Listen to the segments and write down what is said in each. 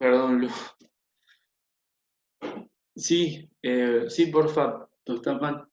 Perdón, Lu. Sí, sí, porfa, Tostapan.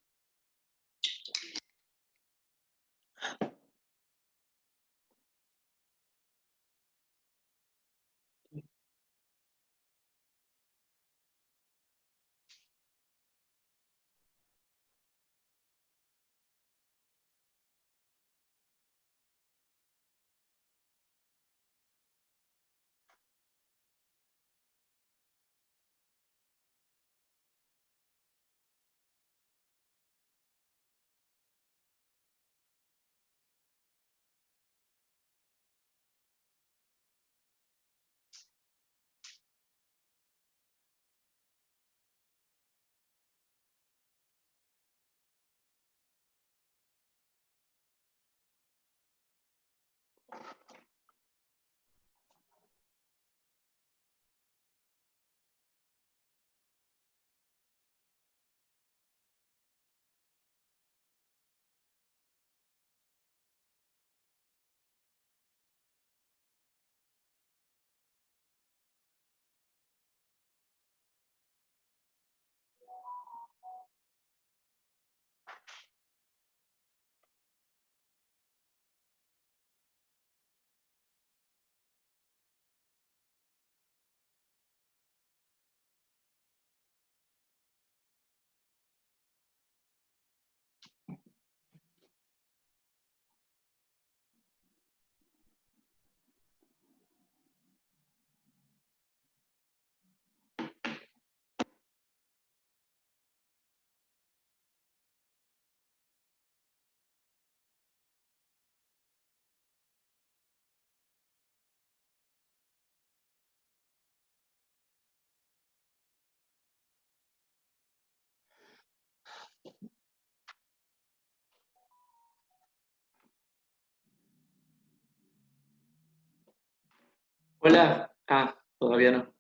Hola. Ah, todavía no.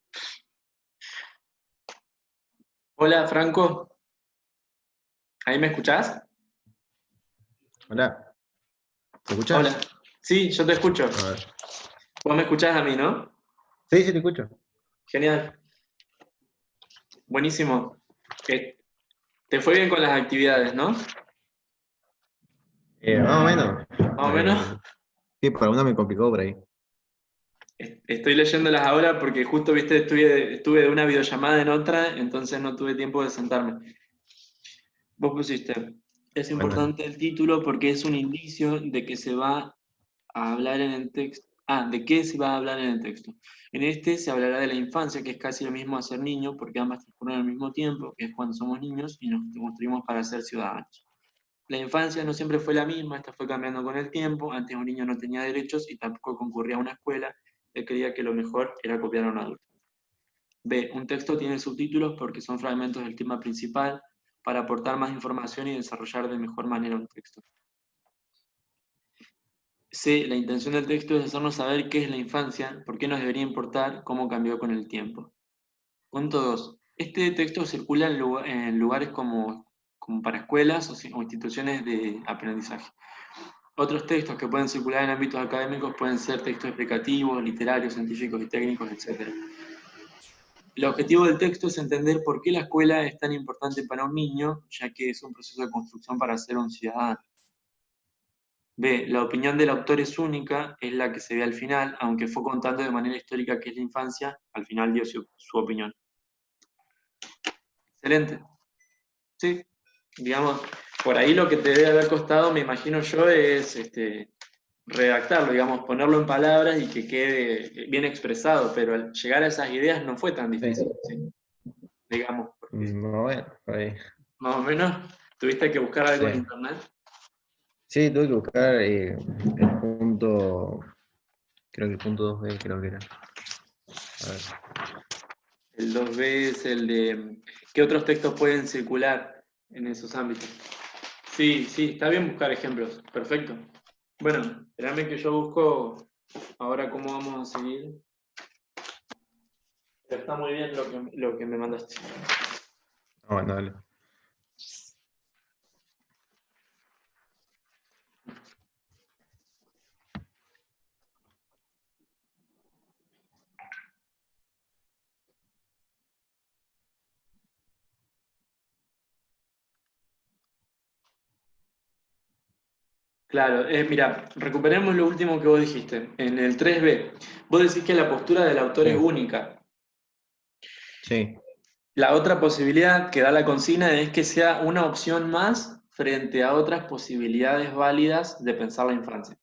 Hola, Franco. ¿Ahí me escuchás? Hola, ¿te Hola. escuchas? Sí, yo te escucho. A ver. Vos me escuchás a mí, ¿no? Sí, sí, te escucho. Genial. Buenísimo. Eh, Te fue bien con las actividades, ¿no? Más o menos. Más o menos. Sí, para una me complicó por ahí. Estoy leyéndolas ahora porque justo, viste, estuve de una videollamada en otra, entonces no tuve tiempo de sentarme. Vos pusiste, es Bueno, dale. importante el título porque es un indicio de que se va a hablar en el texto. Ah, ¿de qué se va a hablar en el texto? En este se hablará de la infancia, que es casi lo mismo a ser niño, porque ambas transcurren al mismo tiempo, que es cuando somos niños y nos construimos para ser ciudadanos. La infancia no siempre fue la misma, esta fue cambiando con el tiempo. Antes un niño no tenía derechos y tampoco concurría a una escuela. Él creía que lo mejor era copiar a un adulto. B. Un texto tiene subtítulos porque son fragmentos del tema principal para aportar más información y desarrollar de mejor manera un texto. C. La intención del texto es hacernos saber qué es la infancia, por qué nos debería importar, cómo cambió con el tiempo. Punto 2. Este texto circula en lugares como para escuelas o instituciones de aprendizaje. Otros textos que pueden circular en ámbitos académicos pueden ser textos explicativos, literarios, científicos y técnicos, etc. El objetivo del texto es entender por qué la escuela es tan importante para un niño, ya que es un proceso de construcción para ser un ciudadano. B. La opinión del autor es única, es la que se ve al final, aunque fue contando de manera histórica qué es la infancia, al final dio su opinión. Excelente. Sí, digamos, por ahí lo que te debe haber costado, me imagino yo, es redactarlo, digamos, ponerlo en palabras y que quede bien expresado, pero al llegar a esas ideas no fue tan Sí. difícil, ¿sí? Digamos, porque Bueno, por ahí. más o menos tuviste que buscar Sí. algo en internet. Sí, tuve que buscar el punto, creo que el punto 2B, creo que era. A ver. El 2B es el de qué otros textos pueden circular en esos ámbitos. Sí, sí, está bien buscar ejemplos, perfecto. Bueno, espérame que yo busco ahora cómo vamos a seguir. Pero está muy bien lo que me mandaste. Ah, bueno, dale. Claro, mira, recuperemos lo último que vos dijiste. En el 3b, vos decís que la postura del autor es Sí, única. sí, La otra posibilidad que da la consigna es que sea una opción más frente a otras posibilidades válidas de pensar la infancia.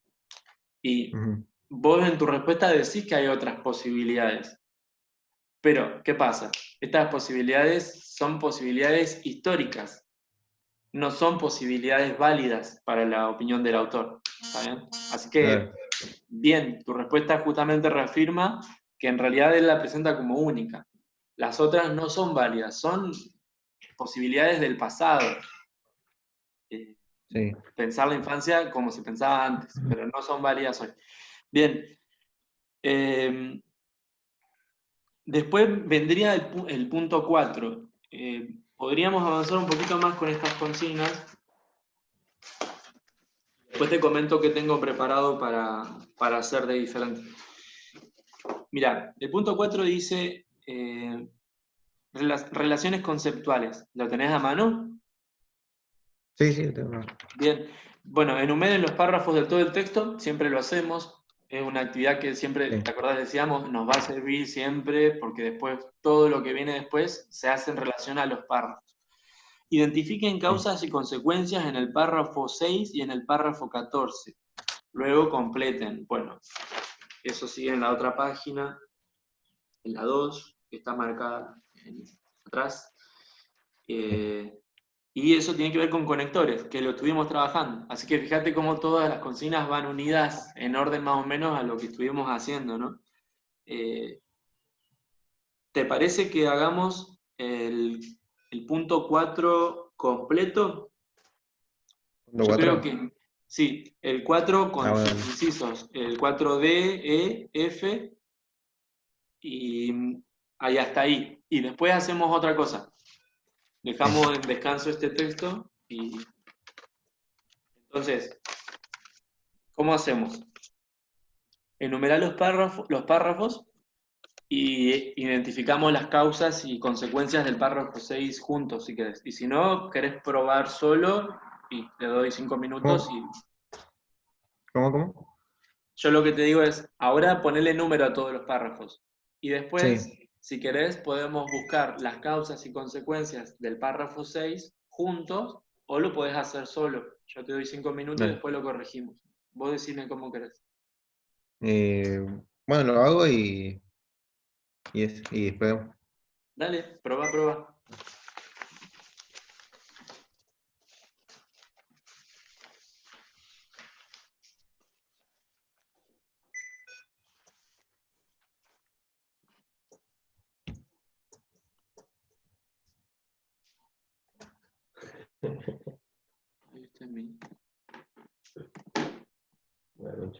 Y ujú, vos en tu respuesta decís que hay otras posibilidades. Pero, ¿qué pasa? Estas posibilidades son posibilidades históricas, no son posibilidades válidas para la opinión del autor. ¿Está bien? Así que, claro, bien, tu respuesta justamente reafirma que en realidad él la presenta como única. Las otras no son válidas, son posibilidades del pasado. Eh, sí. pensar la infancia como se pensaba antes, pero no son válidas hoy. Bien, eh, después vendría el punto 4. Podríamos avanzar un poquito más con estas consignas. Después te comento qué tengo preparado para hacer de diferente. Mira, el punto 4 dice relaciones conceptuales. ¿Lo tenés a mano? Sí, sí, tengo. Bien. Bueno, enumeren los párrafos de todo el texto, siempre lo hacemos. Es una actividad que siempre, Sí, ¿te acordás? Decíamos, nos va a servir siempre porque después todo lo que viene después se hace en relación a los párrafos. Identifiquen sí. causas y consecuencias en el párrafo 6 y en el párrafo 14. Luego completen. Bueno, eso sigue en la otra página, en la 2, que está marcada atrás. Sí. Y eso tiene que ver con conectores, que lo estuvimos trabajando. Así que fíjate cómo todas las consignas van unidas en orden más o menos a lo que estuvimos haciendo, ¿no? Eh, ¿Te parece que hagamos el punto 4 completo? ¿Punto Yo creo 4? que sí, el 4 Ah, con bueno, sus dale. incisos, el 4D, E, F, y ahí hasta ahí. Y después hacemos otra cosa. Sí. Dejamos en descanso este texto y entonces, ¿cómo hacemos? Enumerar los párrafos y identificamos las causas y consecuencias del párrafo 6 juntos, si querés. Y si no, querés probar solo y te doy 5 minutos ¿Cómo? y ¿Cómo? yo lo que te digo es, ahora ponerle número a todos los párrafos. Y después, Sí, si querés, podemos buscar las causas y consecuencias del párrafo 6 juntos o lo podés hacer solo. Yo te doy 5 minutos y dale. después lo corregimos. Vos decime cómo querés. Eh, bueno, lo hago y después. Dale, probá, probá. Ahí está mi... Bueno,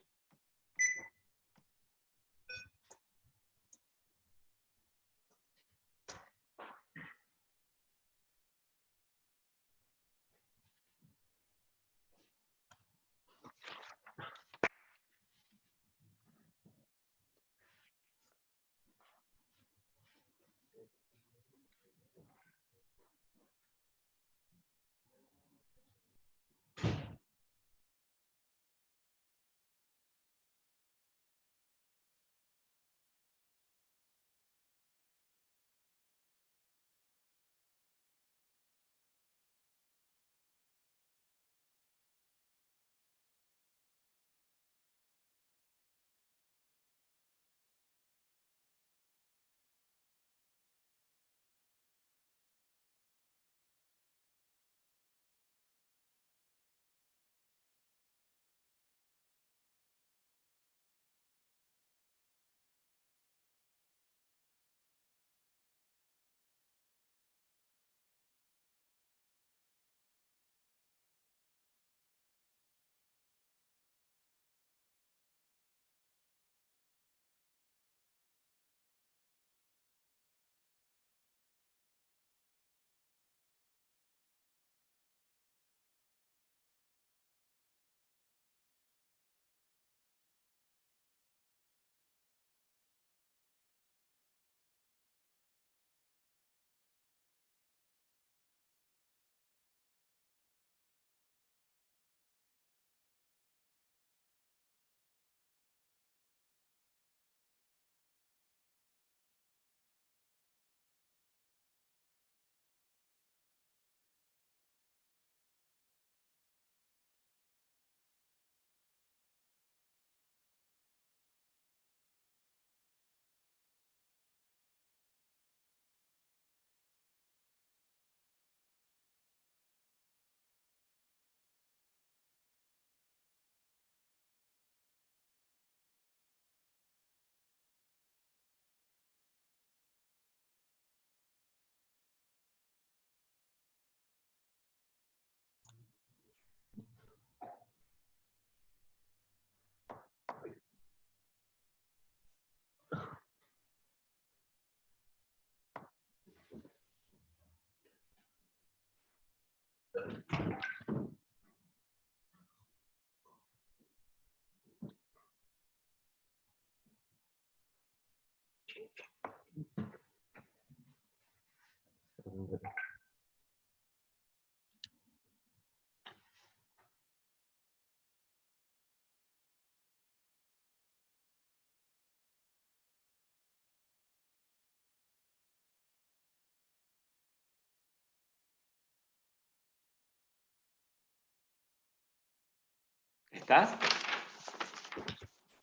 ¿Estás?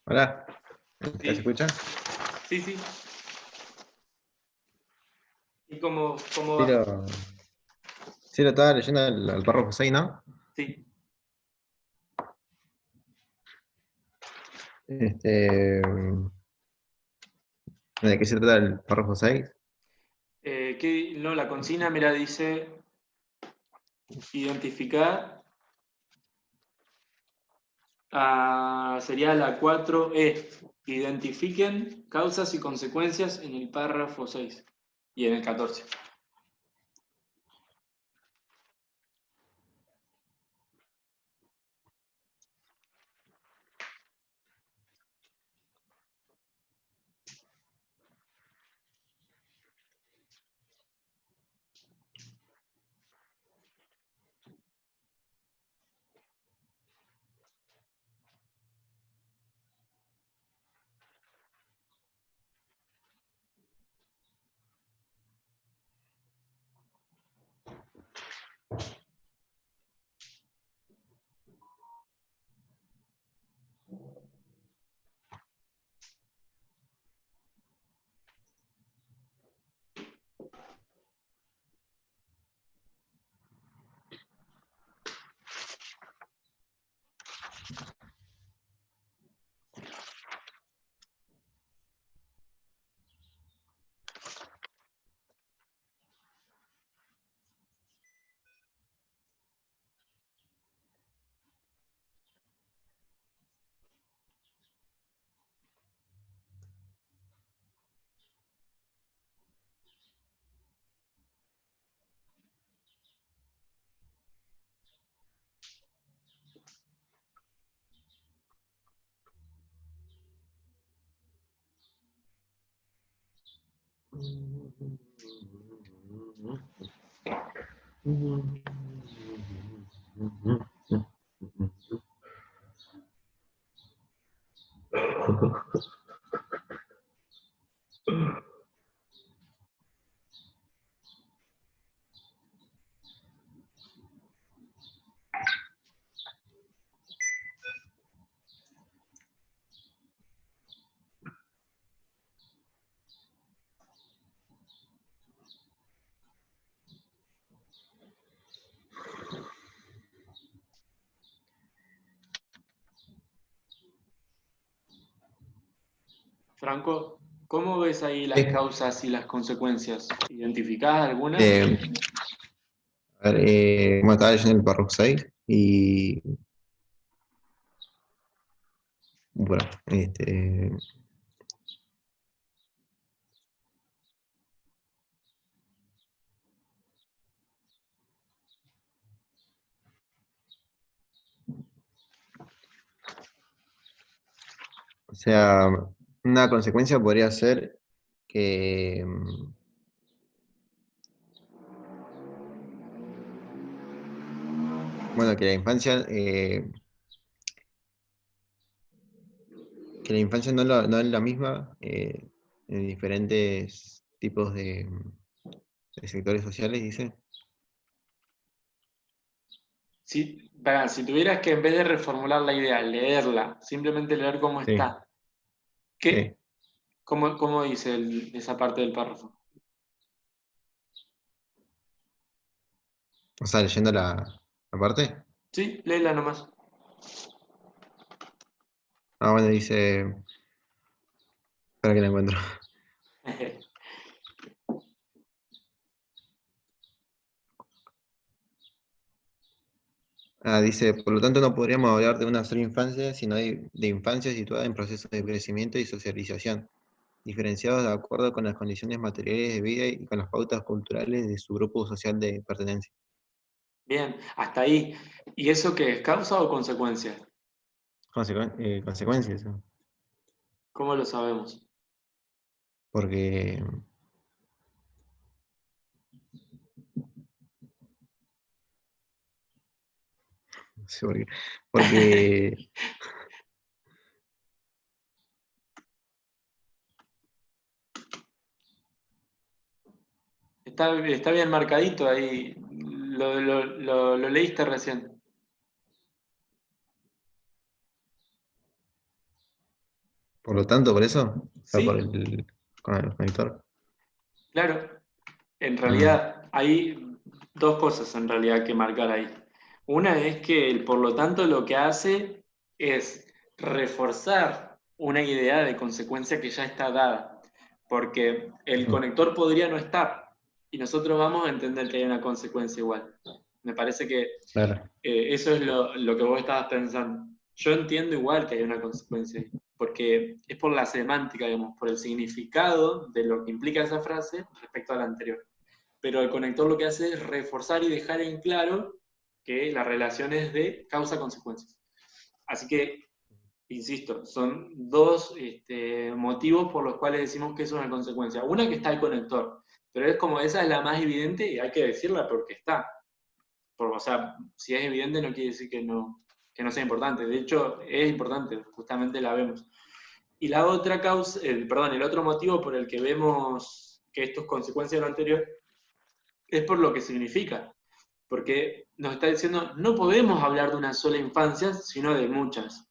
Hola, Sí, ¿se escucha? sí, sí. ¿Y cómo Sí, va? sí, lo estaba leyendo al párrafo 6, ¿no? Sí. Este, ¿de qué se trata el párrafo 6? No, la consigna, mira, dice identificar, sería la 4E. Identifiquen causas y consecuencias en el párrafo 6 y en el 14. Franco, ¿cómo ves ahí las Sí. causas y las consecuencias? ¿Identificás alguna? Eh, a ver, bueno, estaba leyendo el párrafo 6 y bueno, o sea, una consecuencia podría ser que, bueno, que la infancia no es la misma en diferentes tipos de sectores sociales, dice. Si tuvieras que en vez de reformular la idea, leerla, simplemente leer cómo Sí, está, sí. ¿cómo dice esa parte del párrafo? O sea, leyendo la parte. Sí, léela nomás. Ah, bueno, dice, para que la encuentro. Ah, dice, por lo tanto no podríamos hablar de una sola infancia, sino de infancia situada en procesos de crecimiento y socialización, diferenciados de acuerdo con las condiciones materiales de vida y con las pautas culturales de su grupo social de pertenencia. Bien, hasta ahí. ¿Y eso qué es? ¿Causa o consecuencia? Consecuencias, ¿no? ¿Cómo lo sabemos? Porque, no sé por qué. Porque, Está bien marcadito ahí. Lo leíste recién. por lo tanto, por eso, o sea, por Sí, el, con el conector. claro. En Mm, realidad hay dos cosas en realidad que marcar ahí. Una es que el por lo tanto lo que hace es reforzar una idea de consecuencia que ya está dada, porque el ujú, conector podría no estar y nosotros vamos a entender que hay una consecuencia igual. Me parece que claro. eso es lo que vos estabas pensando. Yo entiendo igual que hay una consecuencia ahí, porque es por la semántica, digamos, por el significado de lo que implica esa frase respecto a la anterior. Pero el conector lo que hace es reforzar y dejar en claro que la relación es de causa-consecuencia. Así que, insisto, son dos motivos por los cuales decimos que es una consecuencia. Una que está el conector, pero es como esa es la más evidente y hay que decirla porque está. O sea, si es evidente no quiere decir que no sea importante. De hecho, es importante, justamente la vemos. Y la otra causa, perdón, el otro motivo por el que vemos que esto es consecuencia de lo anterior es por lo que significa. Porque nos está diciendo, no podemos hablar de una sola infancia, sino de muchas.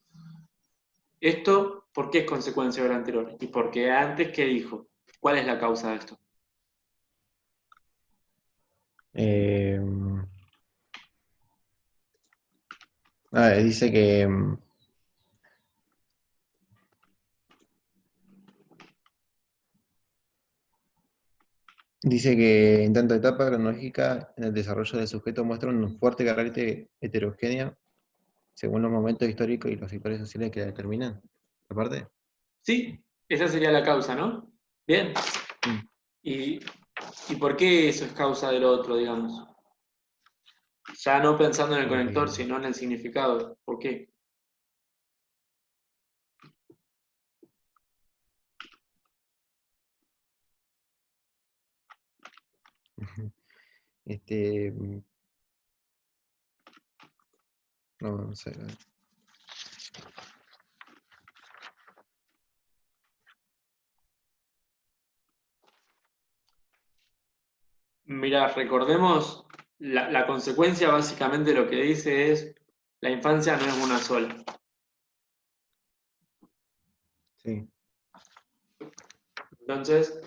Esto, ¿por qué es consecuencia de lo anterior? Y porque antes, ¿qué dijo? ¿Cuál es la causa de esto? Eh, dice que dice que en tanta etapa cronológica en el desarrollo del sujeto muestra un fuerte carácter heterogéneo según los momentos históricos y los sectores sociales que la determinan. Aparte, Sí, esa sería la causa, ¿no? Bien. mm, ¿Y, y por qué eso es causa del otro, digamos? Ya no pensando en el conector, porque sino en el significado. ¿Por qué? este, no, no sé. Mira, recordemos, la consecuencia básicamente lo que dice es, la infancia no es una sola. Sí. Entonces,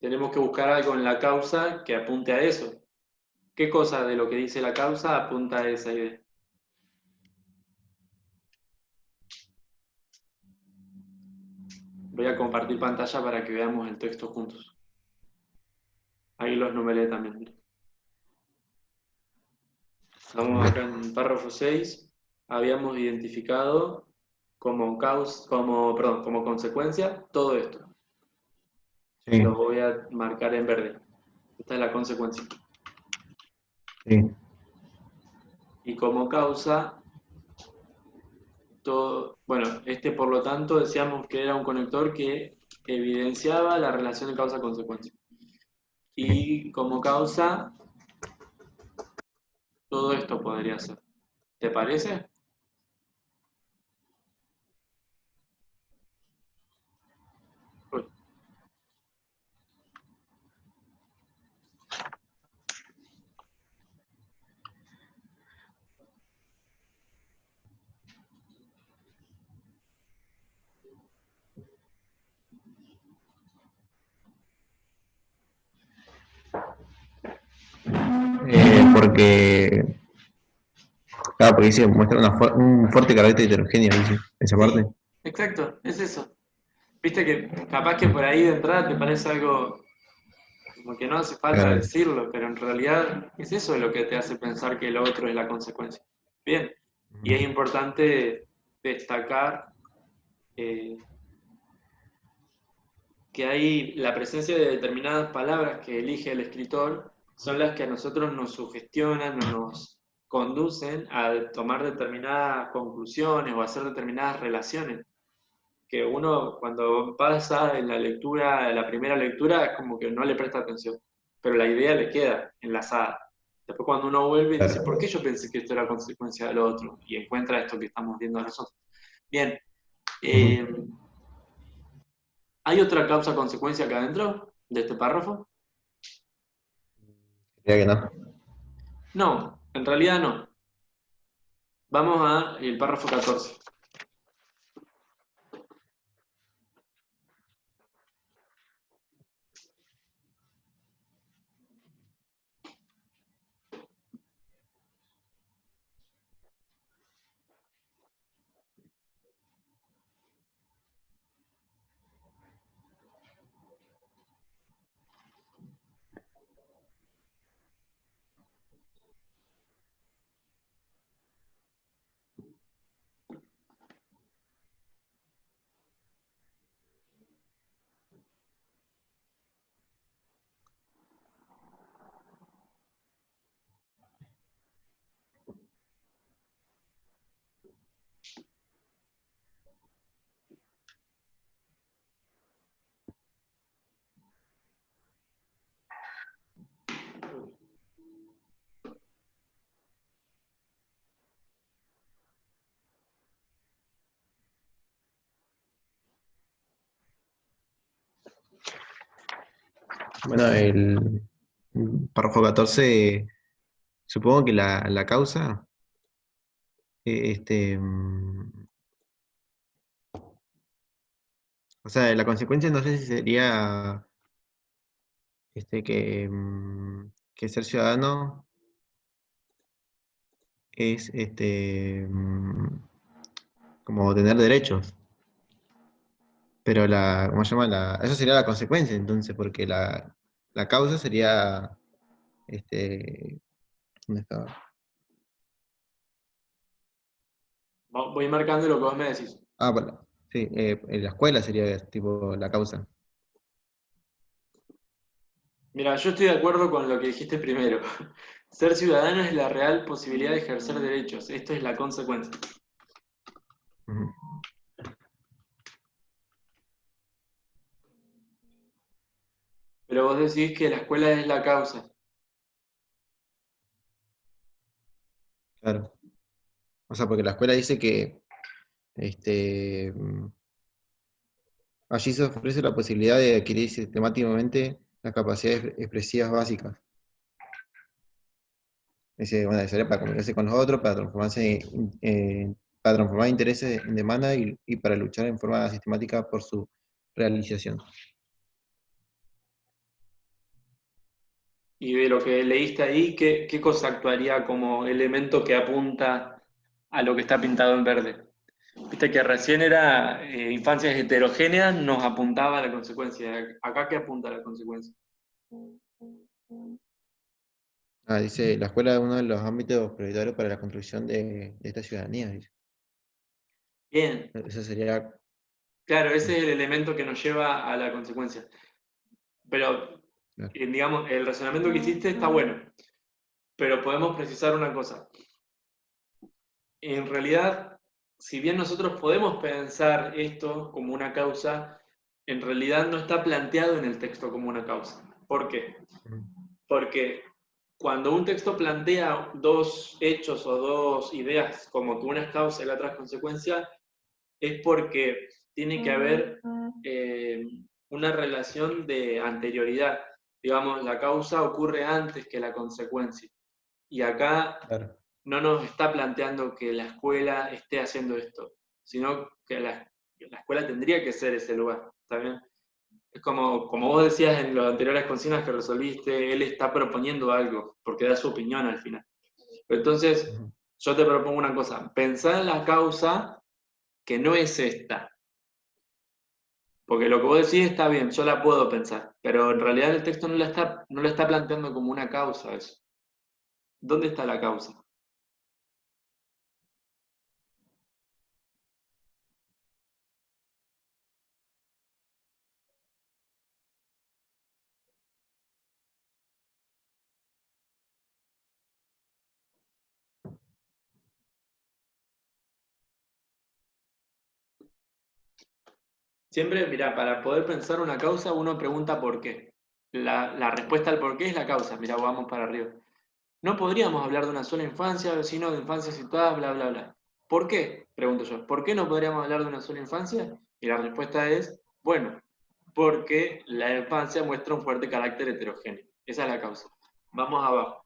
tenemos que buscar algo en la causa que apunte a eso. ¿Qué cosa de lo que dice la causa apunta a esa idea? Voy a compartir pantalla para que veamos el texto juntos. Ahí los numeré también. Mira. Estamos acá en párrafo 6. Habíamos identificado como consecuencia todo esto. Sí, Lo voy a marcar en verde. Esta es la consecuencia. sí. Y como causa, todo, bueno, por lo tanto decíamos que era un conector que evidenciaba la relación de causa-consecuencia. Sí. Y como causa, todo esto podría ser. ¿Te parece? Uy. Porque, claro, porque dice, muestra un fuerte carácter heterogéneo, dice, esa parte. Sí, exacto, es eso. Viste que capaz que por ahí de entrada te parece algo como que no hace falta Claro. decirlo, pero en realidad es eso lo que te hace pensar que lo otro es la consecuencia. Bien, y es importante destacar eh, que hay la presencia de determinadas palabras que elige el escritor son las que a nosotros nos sugestionan o nos conducen a tomar determinadas conclusiones o a hacer determinadas relaciones. Que uno cuando pasa en la lectura, en la primera lectura, es como que no le presta atención, pero la idea le queda enlazada. Después cuando uno vuelve y dice, ¿por qué Claro. yo pensé que esto era consecuencia de lo otro? Y encuentra esto que estamos viendo nosotros. Bien, Ujú. eh, ¿hay otra causa-consecuencia acá adentro de este párrafo? Diría que no. No, en realidad no. Vamos a el párrafo 14. Bueno, el párrafo 14, supongo que la causa, o sea, la consecuencia no sé si sería que ser ciudadano es como tener derechos, pero ¿cómo se llama? Eso sería la consecuencia entonces, porque la causa sería, ¿dónde estaba? Voy marcando lo que vos me decís. Ah, bueno, sí, en la escuela sería tipo la causa. Mira, yo estoy de acuerdo con lo que dijiste primero. Ser ciudadano es la real posibilidad de ejercer derechos. Esto es la consecuencia. Ujú. Pero vos decís que la escuela es la causa. Claro. O sea, porque la escuela dice que este, mm, allí se ofrece la posibilidad de adquirir sistemáticamente las capacidades expresivas básicas. Dice, bueno, necesaria para comunicarse con los otros, para transformar intereses en demanda y para luchar en forma sistemática por su realización. Y de lo que leíste ahí, ¿qué cosa actuaría como elemento que apunta a lo que está pintado en verde? Viste que recién era infancias heterogéneas, nos apuntaba a la consecuencia. ¿Acá qué apunta a la consecuencia? Ah, dice, la escuela es uno de los ámbitos prioritarios para la construcción de esta ciudadanía. Dice. Bien, Eso sería... claro, ese sí, es el elemento que nos lleva a la consecuencia. Pero, claro. digamos, el razonamiento que hiciste está bueno, pero podemos precisar una cosa. En realidad, si bien nosotros podemos pensar esto como una causa, en realidad no está planteado en el texto como una causa. ¿Por qué? Ujú. Porque cuando un texto plantea dos hechos o dos ideas como que una es causa y la otra es consecuencia, es porque tiene que haber eh, una relación de anterioridad. Digamos, la causa ocurre antes que la consecuencia. Y acá Claro. no nos está planteando que la escuela esté haciendo esto, sino que la escuela tendría que ser ese lugar. ¿Está bien? Es como vos decías en las anteriores consignas que resolviste, él está proponiendo algo, porque da su opinión al final. Entonces, Ujú. yo te propongo una cosa, pensá en la causa que no es esta, porque lo que vos decís está bien, yo la puedo pensar, pero en realidad el texto no la está planteando como una causa eso. ¿Dónde está la causa? Siempre, mira, para poder pensar una causa, uno pregunta por qué. La respuesta al por qué es la causa. Mira, vamos para arriba. No podríamos hablar de una sola infancia, sino de infancias situadas, bla, bla, bla. ¿Por qué? Pregunto yo. ¿Por qué no podríamos hablar de una sola infancia? Y la respuesta es, bueno, porque la infancia muestra un fuerte carácter heterogéneo. Esa es la causa. Vamos abajo.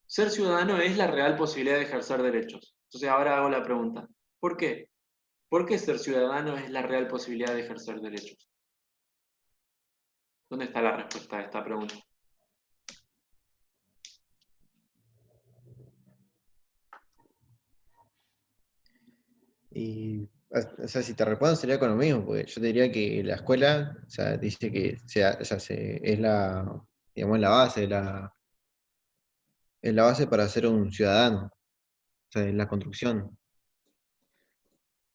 Ser ciudadano es la real posibilidad de ejercer derechos. Entonces ahora hago la pregunta. ¿Por qué? ¿Por qué ser ciudadano es la real posibilidad de ejercer derechos? ¿Dónde está la respuesta a esta pregunta? Y, o sea, si te respondo sería con lo mismo, porque yo te diría que la escuela, o sea, dice que es la, digamos, la base, es la base para ser un ciudadano, o sea, es la construcción.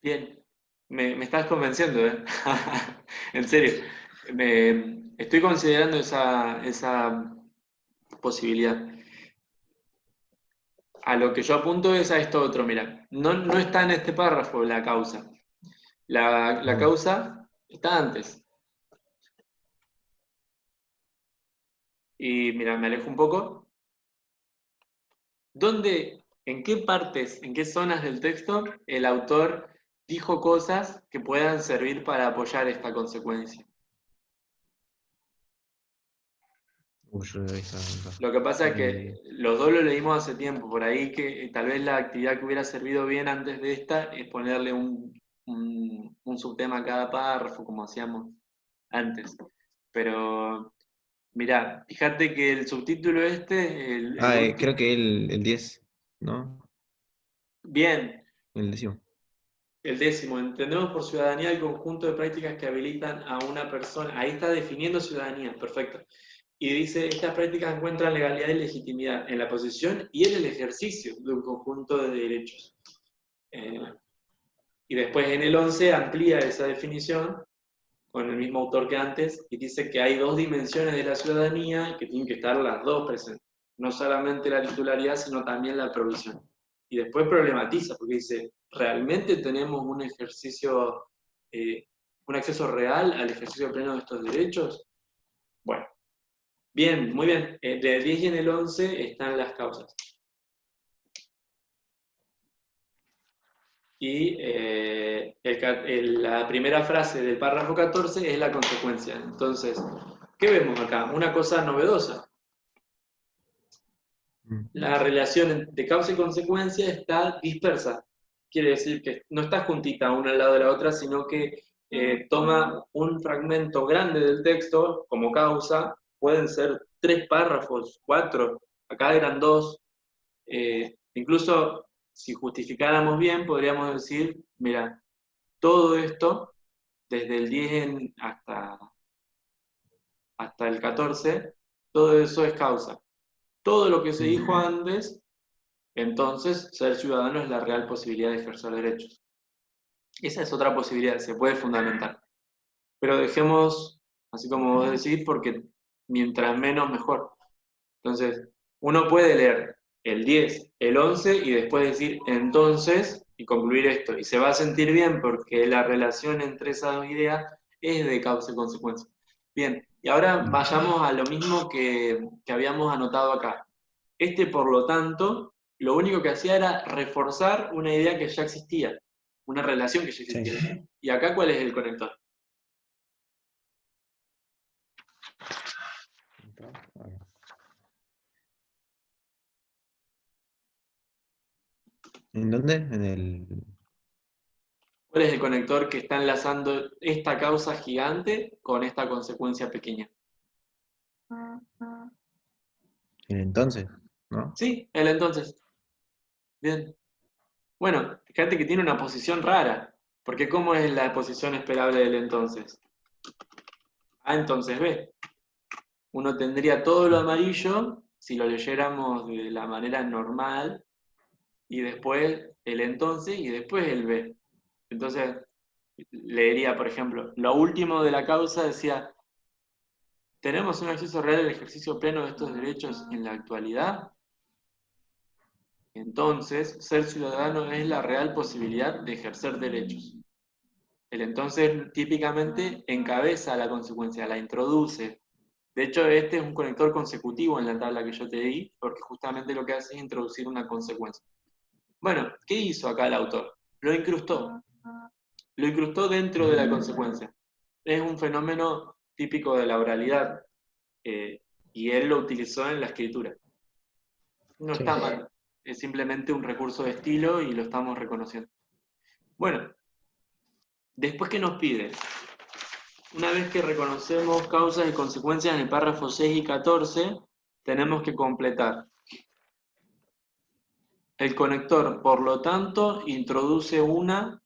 Bien, me estás convenciendo, ¿eh? En serio, estoy considerando esa posibilidad. A lo que yo apunto es a esto otro, mira, no está en este párrafo la causa. La Mm. causa está antes. Y mira, me alejo un poco. ¿Dónde, en qué partes, en qué zonas del texto el autor dijo cosas que puedan servir para apoyar esta consecuencia? Yo lo había visto acá. Lo que pasa es Eh, que los dos lo leímos hace tiempo, por ahí que tal vez la actividad que hubiera servido bien antes de esta es ponerle un subtema a cada párrafo, como hacíamos antes. Pero mirá, fíjate que el subtítulo este, el último, creo que el 10, ¿no? bien, El 10º. el décimo, entendemos por ciudadanía el conjunto de prácticas que habilitan a una persona, ahí está definiendo ciudadanía, perfecto. Y dice, estas prácticas encuentran legalidad y legitimidad en la posesión y en el ejercicio de un conjunto de derechos. Eh, y después en el 11 amplía esa definición con el mismo autor que antes y dice que hay dos dimensiones de la ciudadanía y que tienen que estar las dos presentes. No solamente la titularidad, sino también la provisión. Y después problematiza, porque dice, ¿realmente tenemos un ejercicio, un acceso real al ejercicio pleno de estos derechos? Bueno, bien, muy bien. De 10 y en el 11 están las causas. Y la primera frase del párrafo 14 es la consecuencia. Entonces, ¿qué vemos acá? Una cosa novedosa. Mm. La relación de causa y consecuencia está dispersa. Quiere decir que no está juntita una al lado de la otra, sino que toma un fragmento grande del texto como causa, pueden ser 3 párrafos, 4, acá eran 2. Incluso si justificáramos bien, podríamos decir, mira, todo esto, desde el 10 hasta el 14, todo eso es causa. Todo lo que se Mm. dijo antes, entonces ser ciudadano es la real posibilidad de ejercer derechos. Esa es otra posibilidad, se puede fundamentar. Pero dejemos, así como vos decís, porque mientras menos, mejor. Entonces, uno puede leer el 10, el 11 y después decir entonces y concluir esto. Y se va a sentir bien porque la relación entre esas dos ideas es de causa y consecuencia. Bien, y ahora Mm. vayamos a lo mismo que habíamos anotado acá. Este, por lo tanto, lo único que hacía era reforzar una idea que ya existía, una relación que ya Sí. existía. ¿Y acá cuál es el conector? ¿En dónde? En el. ¿Cuál es el conector que está enlazando esta causa gigante con esta consecuencia pequeña? En entonces, ¿no? Sí, el entonces. Bien. Bueno, fíjate que tiene una posición rara, porque ¿cómo es la posición esperable del entonces? A entonces B. Uno tendría todo lo amarillo si lo leyéramos de la manera normal y después el entonces y después el B. Entonces leería, por ejemplo, lo último de la causa decía, ¿tenemos un acceso real al ejercicio pleno de estos derechos en la actualidad? Entonces, ser ciudadano es la real posibilidad de ejercer derechos. El entonces típicamente encabeza la consecuencia, la introduce. De hecho, este es un conector consecutivo en la tabla que yo te di, porque justamente lo que hace es introducir una consecuencia. Bueno, ¿qué hizo acá el autor? Lo incrustó. Lo incrustó dentro de la consecuencia. Es un fenómeno típico de la oralidad, y él lo utilizó en la escritura. No Sí. está mal, es simplemente un recurso de estilo y lo estamos reconociendo. Bueno, después, ¿qué nos pide? Una vez que reconocemos causas y consecuencias en el párrafo 6 y 14, tenemos que completar. El conector, por lo tanto, introduce una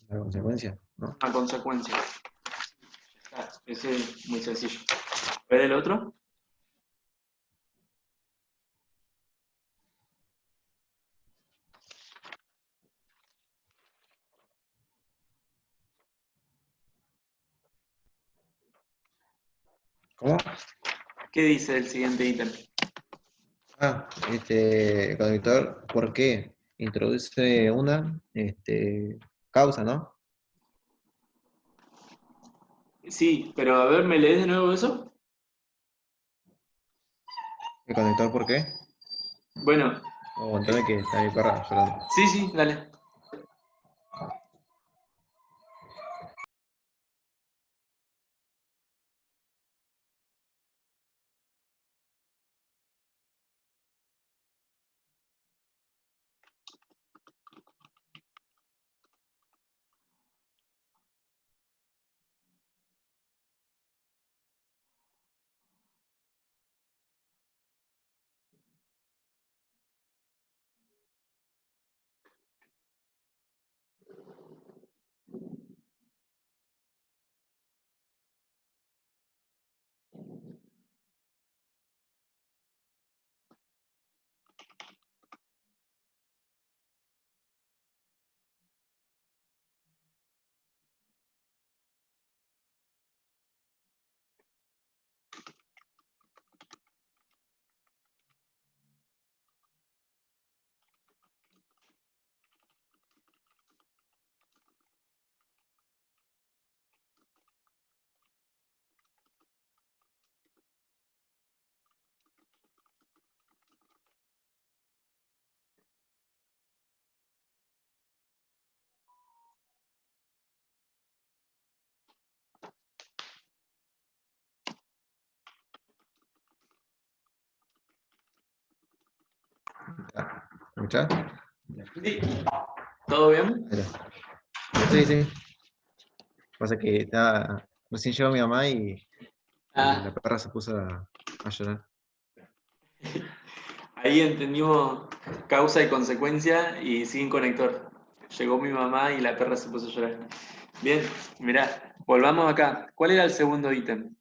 La consecuencia, ¿no? consecuencia. Ese es muy sencillo. ¿Ver el otro? ¿Cómo? ¿Qué dice el siguiente ítem? El conector, ¿por qué? Introduce una causa, ¿no? Sí, pero a ver, ¿me lees de nuevo eso? ¿El conector por qué? Bueno, Aguantame que está mi perra llorando. sí, sí, dale. ¿Me escuchás? Sí. ¿Todo bien? Mira. Sí, sí. Pasa que recién llegó mi mamá y la Ah, perra se puso a llorar. ahí entendimos causa y consecuencia y sin conector. Llegó mi mamá y la perra se puso a llorar. Bien, mirá, volvamos acá. ¿Cuál era el segundo ítem?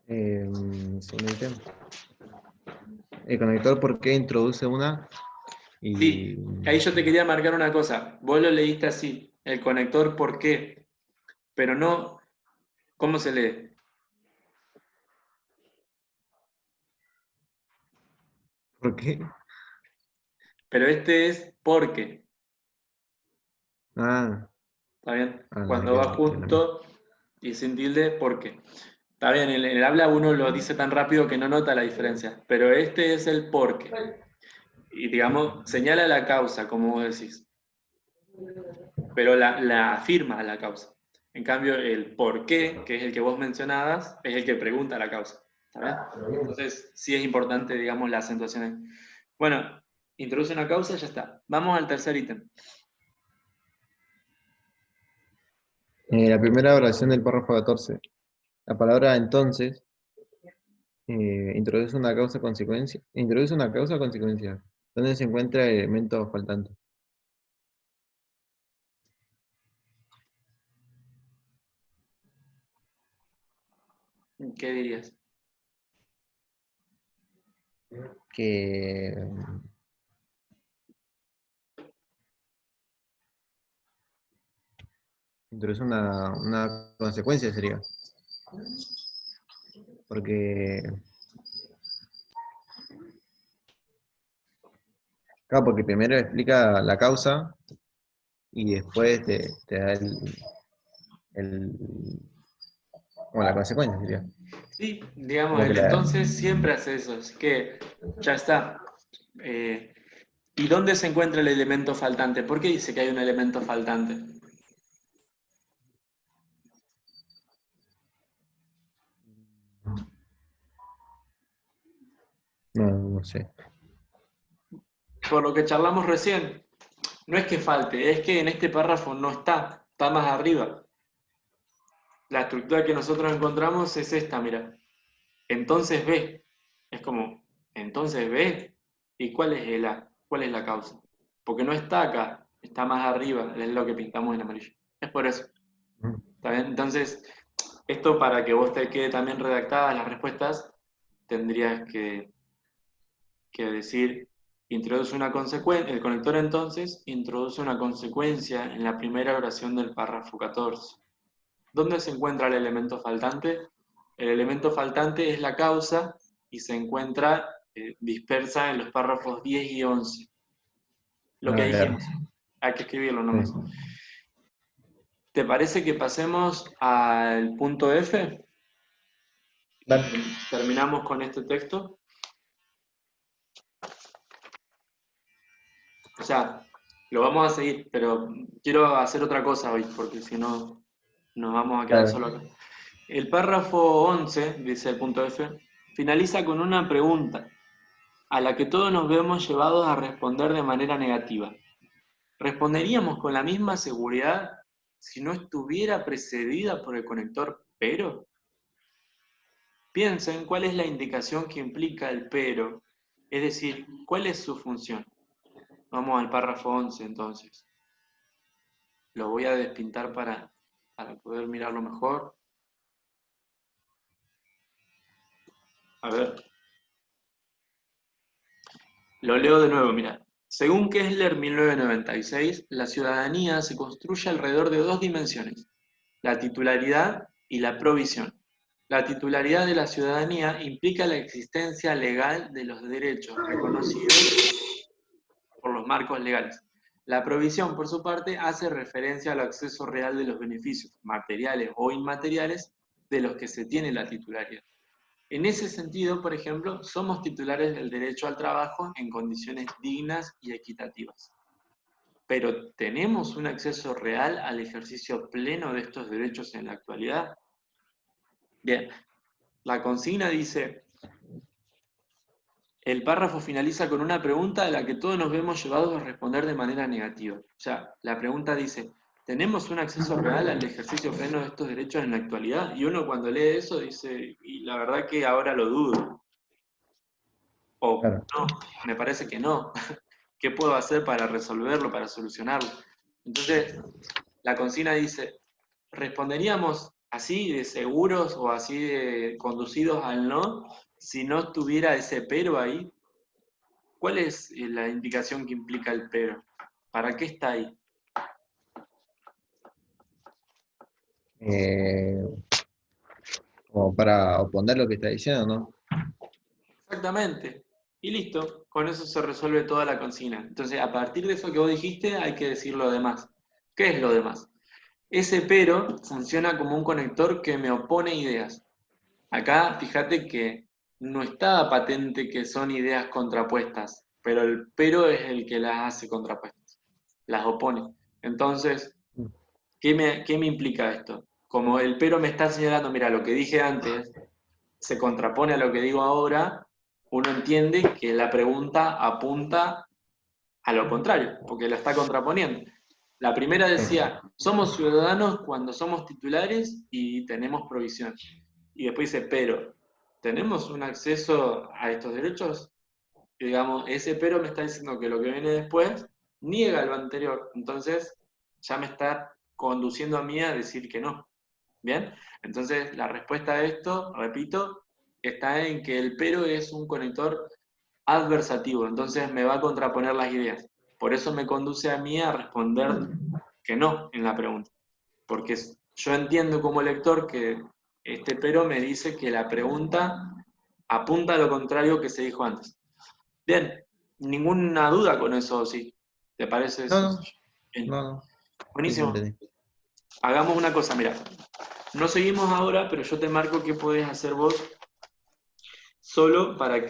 Segundo ítem. El conector, ¿por qué introduce una? Y Sí, ahí yo te quería marcar una cosa. Vos lo leíste así, el conector ¿por qué? Pero no, ¿cómo se lee? ¿por qué? Pero este es porque, Ah, ¿está bien? nada Cuando que va ver, tiene la misma. junto y sin tilde, porque. Está bien, en el habla uno lo dice tan rápido que no nota la diferencia, pero este es el porque. Y digamos, señala la causa, como vos decís, pero la afirma la causa. En cambio, el por qué, que es el que vos mencionabas, es el que pregunta la causa. ¿Está bien? Entonces, sí es importante, digamos, la acentuación ahí. Bueno, introduce una causa, ya está. Vamos al tercer ítem. La primera oración del párrafo 14. La palabra entonces introduce una causa consecuencia. Introduce una causa consecuencia. ¿Dónde se encuentra el elemento faltante? ¿Qué dirías? Que introduce una consecuencia sería. Porque, claro, porque primero explica la causa y después te da el, como la consecuencia, sería. Sí, digamos, Como que el la, entonces siempre hace eso, así que ya está. Eh, ¿Y dónde se encuentra el elemento faltante? ¿Por qué dice que hay un elemento faltante? no sé. Por lo que charlamos recién, no es que falte, es que en este párrafo no está, está más arriba. La estructura que nosotros encontramos es esta, mira. Entonces ve. Es como, entonces ve. ¿Y cuál es el A? ¿Cuál es la causa? Porque no está acá, está más arriba, es lo que pintamos en amarillo. Es por eso. ¿Está bien? Entonces, esto para que vos te quede también redactadas las respuestas, tendrías que decir, introduce una consecuencia, el conector entonces introduce una consecuencia en la primera oración del párrafo 14. ¿Dónde se encuentra el elemento faltante? El elemento faltante es la causa y se encuentra dispersa en los párrafos 10 y 11. Lo que Claro. dijimos. Hay que escribirlo nomás. Sí. ¿Te parece que pasemos al punto F? Dale. Terminamos con este texto. O sea, lo vamos a seguir, pero quiero hacer otra cosa hoy, porque si no, nos vamos a quedar Dale. solo acá. El párrafo 11, dice el punto F, finaliza con una pregunta a la que todos nos vemos llevados a responder de manera negativa. ¿Responderíamos con la misma seguridad si no estuviera precedida por el conector pero? Piensen cuál es la indicación que implica el pero, es decir, cuál es su función. Vamos al párrafo 11 entonces. Lo voy a despintar para poder mirarlo mejor. A ver, lo leo de nuevo, mira. Según Kessler 1996, la ciudadanía se construye alrededor de dos dimensiones, la titularidad y la provisión. La titularidad de la ciudadanía implica la existencia legal de los derechos reconocidos por los marcos legales. La provisión, por su parte, hace referencia al acceso real de los beneficios, materiales o inmateriales, de los que se tiene la titularidad. En ese sentido, por ejemplo, somos titulares del derecho al trabajo en condiciones dignas y equitativas. Pero ¿tenemos un acceso real al ejercicio pleno de estos derechos en la actualidad? Bien, la consigna dice, el párrafo finaliza con una pregunta a la que todos nos vemos llevados a responder de manera negativa. O sea, la pregunta dice, ¿tenemos un acceso real al ejercicio pleno de estos derechos en la actualidad? Y uno cuando lee eso dice, y la verdad que ahora lo dudo. O Claro. no, me parece que no. ¿Qué puedo hacer para resolverlo, para solucionarlo? Entonces, la consigna dice, ¿responderíamos así de seguros o así de conducidos al no si no estuviera ese pero ahí? ¿Cuál es la indicación que implica el pero? ¿Para qué está ahí? Eh, Como para oponer lo que está diciendo, ¿no? Exactamente. Y listo, con eso se resuelve toda la consigna. Entonces, a partir de eso que vos dijiste, hay que decir lo demás. ¿Qué es lo demás? Ese pero funciona como un conector que me opone ideas. Acá, fíjate que no está patente que son ideas contrapuestas, pero el pero es el que las hace contrapuestas, las opone. Entonces, ¿qué me implica esto? Como el pero me está señalando, mira, lo que dije antes se contrapone a lo que digo ahora, uno entiende que la pregunta apunta a lo contrario, porque la está contraponiendo. La primera Sí. decía, somos ciudadanos cuando somos titulares y tenemos provisión. Y después dice, pero, ¿tenemos un acceso a estos derechos? Y digamos, ese pero me está diciendo que lo que viene después niega lo anterior. Entonces, ya me está conduciendo a mí a decir que no. ¿Bien? Entonces, la respuesta a esto, repito, está en que el pero es un conector adversativo, entonces me va a contraponer las ideas. Por eso me conduce a mí a responder que no en la pregunta. Porque yo entiendo como lector que este pero me dice que la pregunta apunta a lo contrario que se dijo antes. Bien, ninguna duda con eso, sí. ¿Te parece No, eso? no, Bien. no, no. Sí, sí, Buenísimo. entendí. Hagamos una cosa, mira. No seguimos ahora, pero yo te marco qué podés hacer vos solo para eh,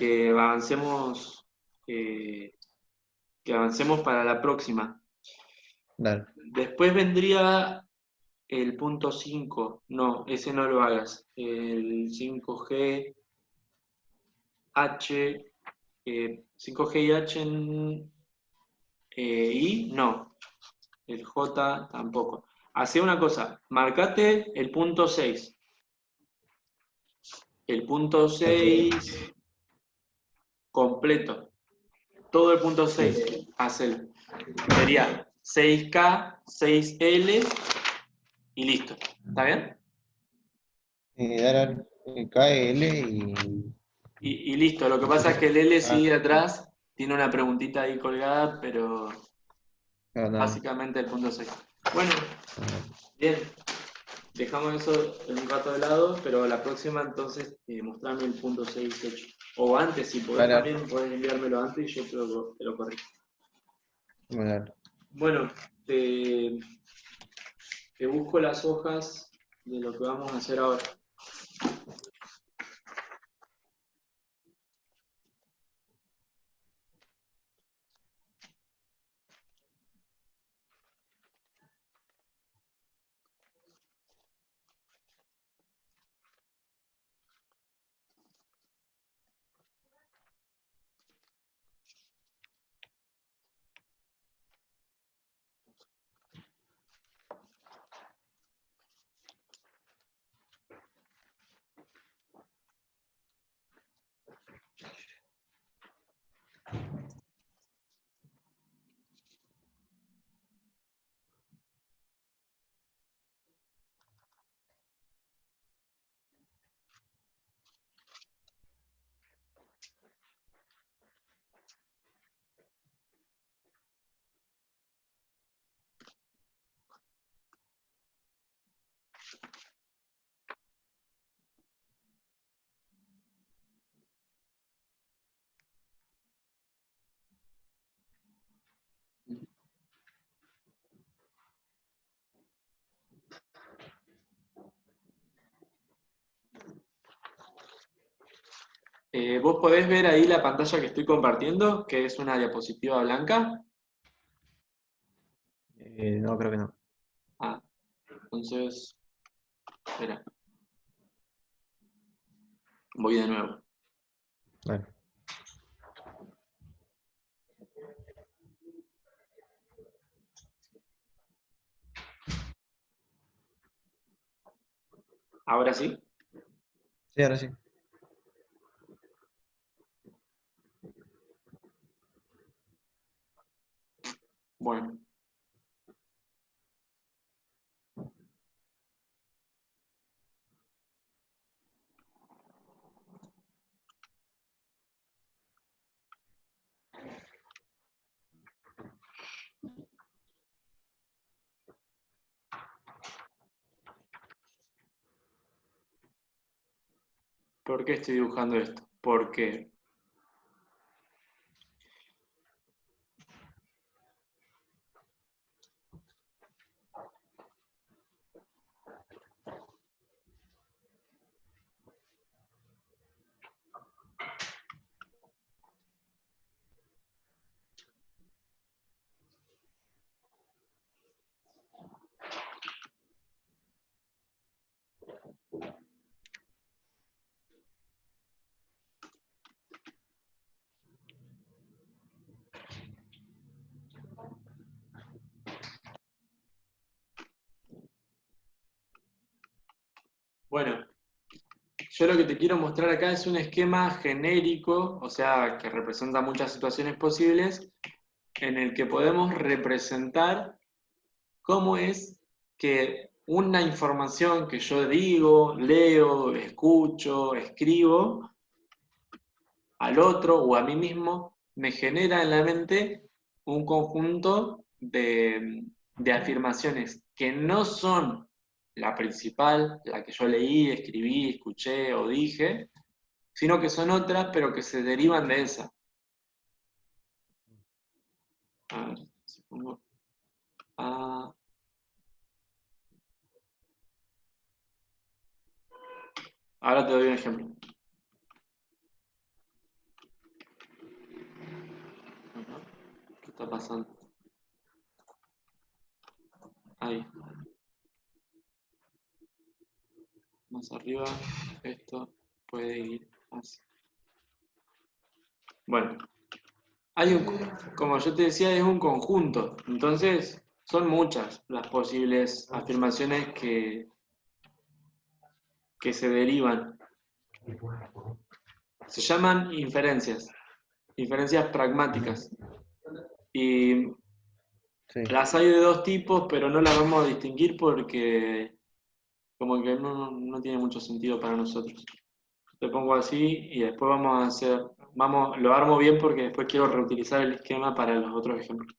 que avancemos para la próxima. Dale. Después vendría el punto 5. No, ese no lo hagas. El 5G, H, 5G y H I, no. El J tampoco. Hacé una cosa, marcate el punto 6. El punto Dale. 6 completo. Todo el punto Sí. 6, hacelo. Sería 6K, 6L y listo. ¿Está bien? Dale, KL y... Y listo. Lo que pasa es que el L Ah, sigue atrás, tiene una preguntita ahí colgada, pero claro, nada. básicamente el punto 6. Bueno, bien. Dejamos eso en un rato de lado, pero la próxima entonces mostrame el punto 6 hecho. O antes, si podés Dale, también, podés enviármelo antes y yo te lo corrijo. bueno, dale. Bueno, te, te busco las hojas de lo que vamos a hacer ahora. Vos podés ver ahí la pantalla que estoy compartiendo, que es una diapositiva blanca. No, creo que no. Ah, entonces, espera, voy de nuevo. Dale. Ahora sí. Sí, ahora sí. Bueno, ¿por qué estoy dibujando esto? Porque bueno, yo lo que te quiero mostrar acá es un esquema genérico, o sea, que representa muchas situaciones posibles, en el que podemos representar cómo es que una información que yo digo, leo, escucho, escribo, al otro o a mí mismo, me genera en la mente un conjunto de afirmaciones que no son la principal, la que yo leí, escribí, escuché o dije, sino que son otras, pero que se derivan de esa. A ver, si pongo A, ahora te doy un ejemplo. Ajá. ¿Qué está pasando? Ahí. Más arriba, esto puede ir así. Bueno, como yo te decía, es un conjunto. Entonces, son muchas las posibles afirmaciones que se derivan. Se llaman inferencias pragmáticas. Y Sí. las hay de dos tipos, pero no las vamos a distinguir porque como que no tiene mucho sentido para nosotros. Te pongo así y después lo armo bien porque después quiero reutilizar el esquema para los otros ejemplos.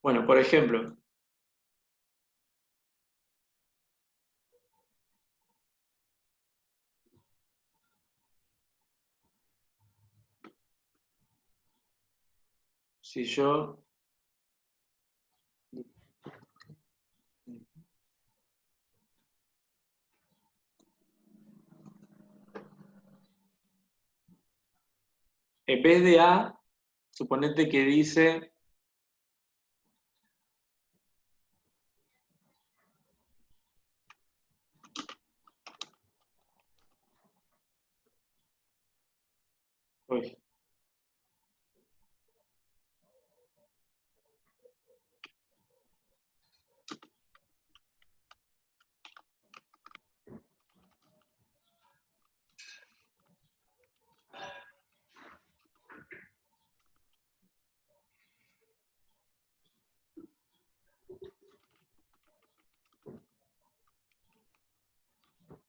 Bueno, por ejemplo, si yo en vez de A, suponete que dice uy,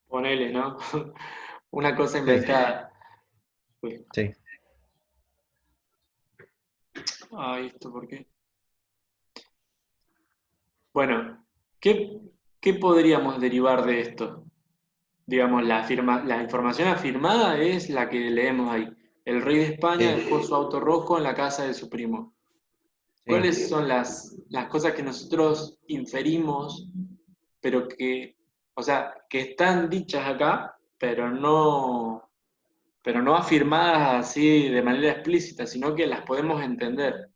ponele, ¿no? Una cosa Sí, inventada. Uy, sí. ay, ¿esto por qué? Bueno, ¿qué podríamos derivar de esto? Digamos, la información afirmada es la que leemos ahí. El rey de España Sí, dejó su auto rojo en la casa de su primo. sí. ¿Cuáles son las cosas que nosotros inferimos, pero o sea, que están dichas acá, pero no afirmadas así de manera explícita, sino que las podemos entender?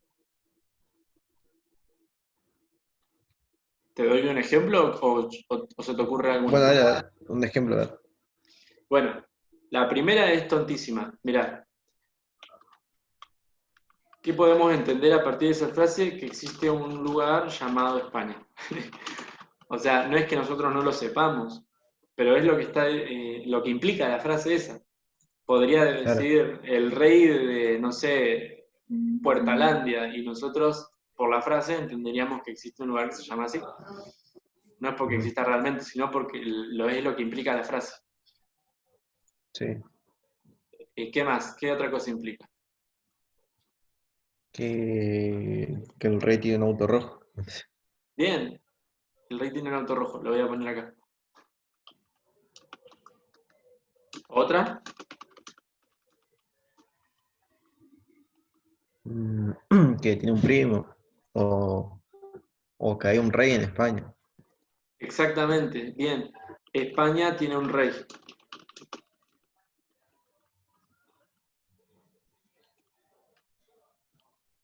¿Te doy un ejemplo o se te ocurre alguno? Bueno, era un ejemplo. A ver. Bueno, la primera es tontísima. Mirá, ¿qué podemos entender a partir de esa frase? Que existe un lugar llamado España. O sea, no es que nosotros no lo sepamos, pero es lo que lo que implica la frase esa. Podría Claro. decir el rey de, no sé, Puertalandia, y nosotros, por la frase, entenderíamos que existe un lugar que se llama así. No es porque Ujú. exista realmente, sino porque es lo que implica la frase. Sí. ¿Qué más? ¿Qué otra cosa implica? Que el rey tiene un auto rojo. Bien, el rey tiene un auto rojo, lo voy a poner acá. ¿Otra? Mm, que tiene un primo. O, o que hay un rey en España. Exactamente, bien. España tiene un rey.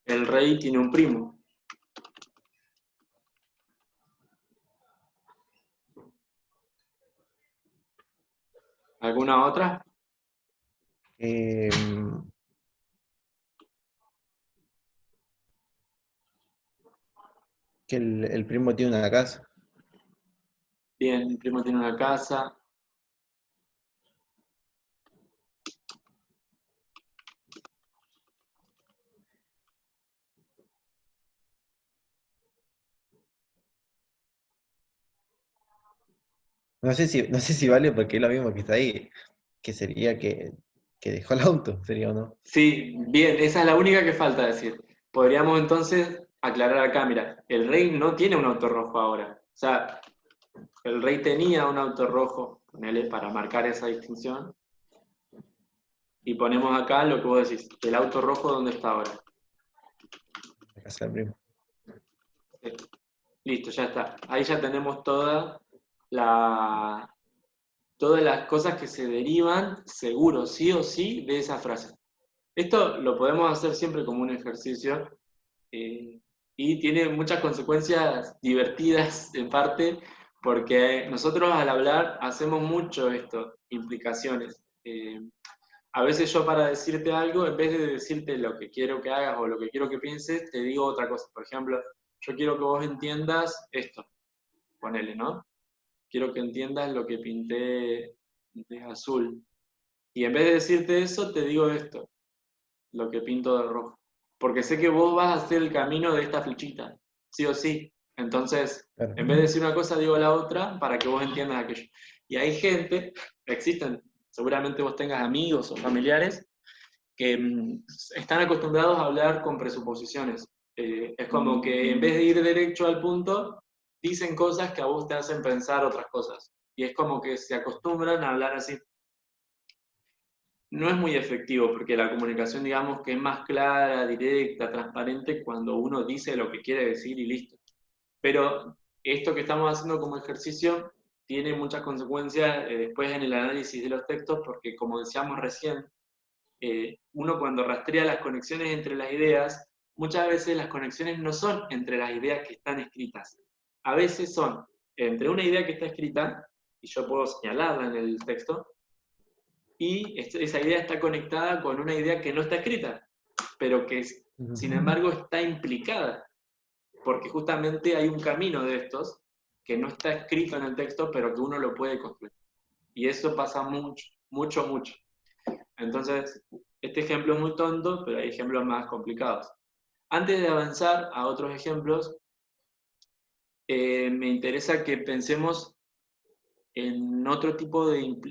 El rey tiene un primo. ¿Alguna otra? Mm, que el primo tiene una casa. Bien, el primo tiene una casa. No sé si vale porque es lo mismo que está ahí. Que sería que dejó el auto, sería o no. Sí, bien, esa es la única que falta decir. Podríamos entonces aclarar acá, mira, el rey no tiene un auto rojo ahora. O sea, el rey tenía un auto rojo, ponele, para marcar esa distinción, Y ponemos acá lo que vos decís, el auto rojo, ¿dónde está ahora? La casa del primo. Sí. Listo, ya está. Ahí ya tenemos la, todas las cosas que se derivan, seguro, sí o sí, de esa frase. Esto lo podemos hacer siempre como un ejercicio y tiene muchas consecuencias divertidas en parte, porque nosotros al hablar hacemos mucho esto, implicaciones. A veces yo para decirte algo, en vez de decirte lo que quiero que hagas o lo que quiero que pienses, te digo otra cosa. Por ejemplo, yo quiero que vos entiendas esto, ponele, ¿no? Quiero que entiendas lo que pinté de azul. Y en vez de decirte eso, te digo esto, lo que pinto de rojo. Porque sé que vos vas a hacer el camino de esta flechita, sí o sí. Entonces, Claro. en vez de decir una cosa, digo la otra para que vos entiendas aquello. Y hay gente, existen, seguramente vos tengas amigos o familiares, que están acostumbrados a hablar con presuposiciones. Es como que en vez de ir derecho al punto, dicen cosas que a vos te hacen pensar otras cosas. Y es como que se acostumbran a hablar así. No es muy efectivo porque la comunicación, digamos, que es más clara, directa, transparente cuando uno dice lo que quiere decir y listo. Pero esto que estamos haciendo como ejercicio tiene muchas consecuencias después en el análisis de los textos porque, como decíamos recién, uno cuando rastrea las conexiones entre las ideas, muchas veces las conexiones no son entre las ideas que están escritas. A veces son entre una idea que está escrita, y yo puedo señalarla en el texto, y esa idea está conectada con una idea que no está escrita, pero que sin embargo está implicada, porque justamente hay un camino de estos que no está escrito en el texto, pero que uno lo puede construir. Y eso pasa mucho, mucho, mucho. Entonces, este ejemplo es muy tonto, pero hay ejemplos más complicados. Antes de avanzar a otros ejemplos, me interesa que pensemos en otro tipo de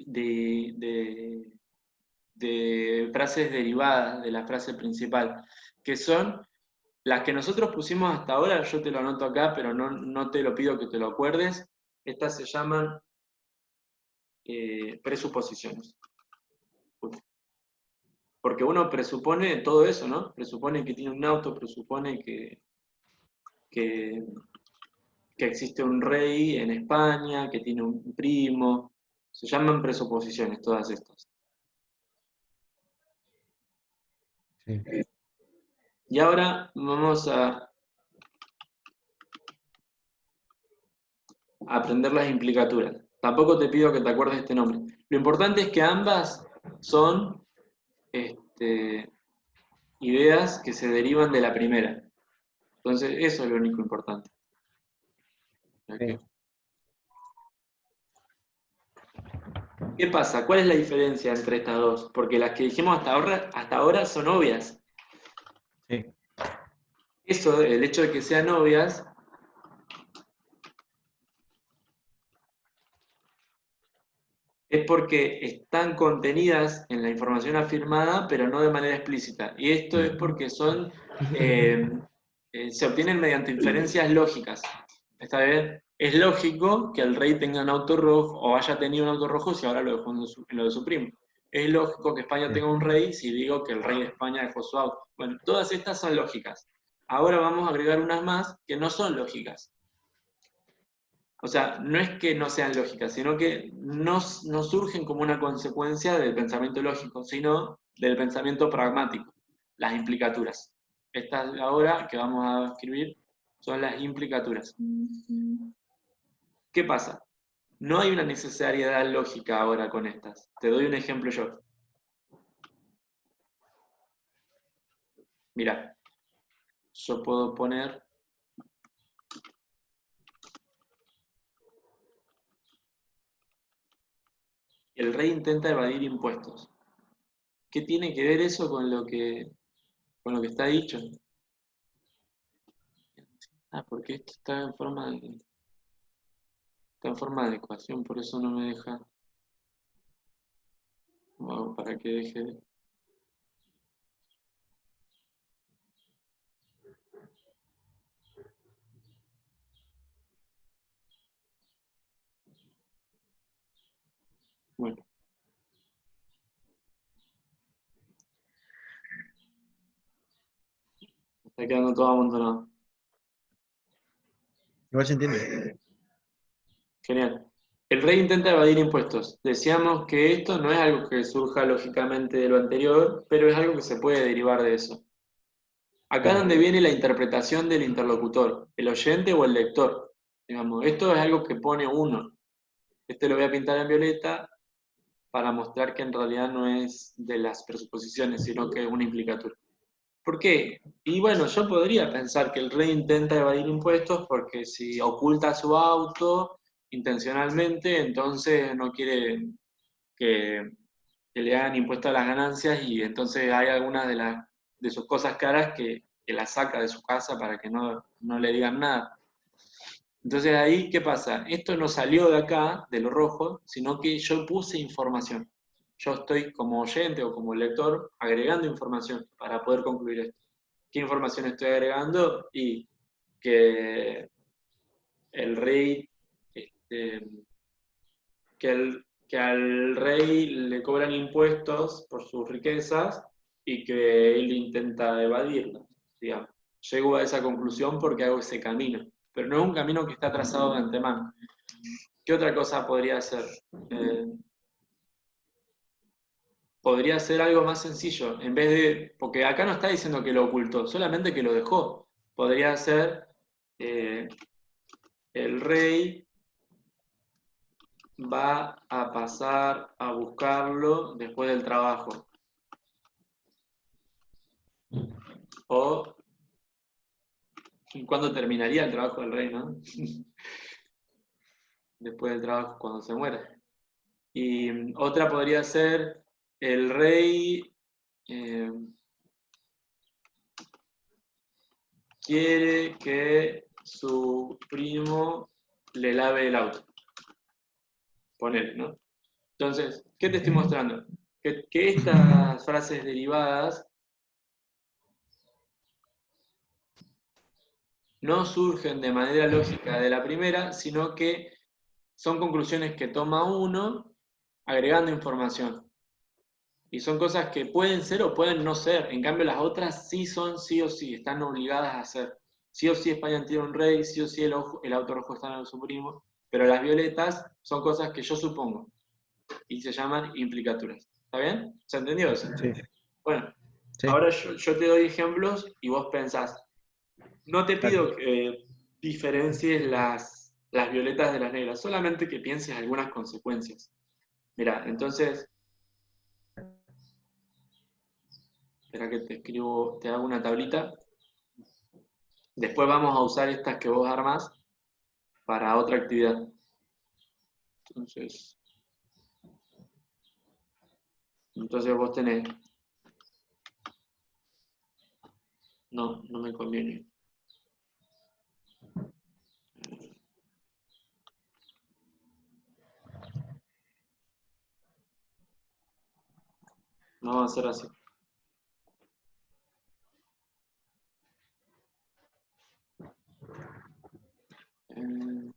frases derivadas de la frase principal, que son las que nosotros pusimos hasta ahora. Yo te lo anoto acá, pero no te lo pido que te lo acuerdes. Estas se llaman presuposiciones. Porque uno presupone todo eso, ¿no? Presupone que tiene un auto, presupone que, que existe un rey en España, que tiene un primo. Se llaman presuposiciones todas estas. Sí. Y ahora vamos a aprender las implicaturas. Tampoco te pido que te acuerdes de este nombre. Lo importante es que ambas son ideas que se derivan de la primera. Entonces, eso es lo único importante. Sí. ¿Qué pasa? ¿Cuál es la diferencia entre estas dos? Porque las que dijimos hasta ahora son obvias. Sí. Eso, el hecho de que sean obvias, es porque están contenidas en la información afirmada, pero no de manera explícita. Y esto es porque se obtienen mediante inferencias lógicas. ¿Está bien? Es lógico que el rey tenga un auto rojo o haya tenido un auto rojo si ahora lo dejó en lo de su primo. Es lógico que España tenga un rey si digo que el rey de España dejó su auto. Bueno, todas estas son lógicas. Ahora vamos a agregar unas más que no son lógicas. O sea, no es que no sean lógicas, sino que no surgen como una consecuencia del pensamiento lógico, sino del pensamiento pragmático, las implicaturas. Estas ahora que vamos a escribir son las implicaturas. ¿Qué pasa? No hay una necesariedad lógica ahora con estas. Te doy un ejemplo yo. Mira, yo puedo poner el rey intenta evadir impuestos. ¿Qué tiene que ver eso con lo que está dicho? Ah, porque esto está en forma de ecuación, por eso no me deja. Wow, para que deje. Bueno, Está quedando todo amontonado. Igual se entiende. Genial. El rey intenta evadir impuestos. Decíamos que esto no es algo que surja lógicamente de lo anterior, pero es algo que se puede derivar de eso. Acá es Claro. donde viene la interpretación del interlocutor, el oyente o el lector. Digamos, esto es algo que pone uno. Este lo voy a pintar en violeta para mostrar que en realidad no es de las presuposiciones, sino que es una implicatura. ¿Por qué? Y bueno, yo podría pensar que el rey intenta evadir impuestos porque si oculta su auto intencionalmente, entonces no quiere que, que le hagan impuesto a las ganancias y entonces hay algunas de sus cosas caras que las saca de su casa para que no le digan nada. Entonces ahí, ¿qué pasa? Esto no salió de acá, de lo rojo, sino que yo puse información. Yo estoy como oyente o como lector agregando información para poder concluir esto. ¿Qué información estoy agregando? Y que el rey, este, que al rey le cobran impuestos por sus riquezas y que él intenta evadirlos, digamos. Llego a esa conclusión porque hago ese camino, pero no es un camino que está trazado de antemano. ¿Qué otra cosa podría ser? Eh, Podría ser algo más sencillo, en vez de, porque acá no está diciendo que lo ocultó, solamente que lo dejó. Podría ser, eh, el rey va a pasar a buscarlo después del trabajo. O cuándo terminaría el trabajo del rey, ¿no? Después del trabajo, cuando se muera. Y otra podría ser el rey eh, quiere que su primo le lave el auto. Ponele, ¿no? Entonces, ¿qué te estoy mostrando? Que estas frases derivadas no surgen de manera lógica de la primera, sino que son conclusiones que toma uno agregando información. Y son cosas que pueden ser o pueden no ser. En cambio, las otras sí son sí o sí, están obligadas a ser. Sí o sí España tiene un rey, sí o sí el auto rojo está en su primo, pero las violetas son cosas que yo supongo y se llaman implicaturas. ¿Está bien? ¿Se entendió eso? Sí, Bueno, sí, ahora yo te doy ejemplos y vos pensás. No te dale. pido que diferencies las violetas de las negras, solamente que pienses algunas consecuencias. Mira, entonces, espera que te escribo, te hago una tablita. Después vamos a usar estas que vos armás para otra actividad. Entonces, entonces vos tenés, no me conviene. No va a ser así. Eh,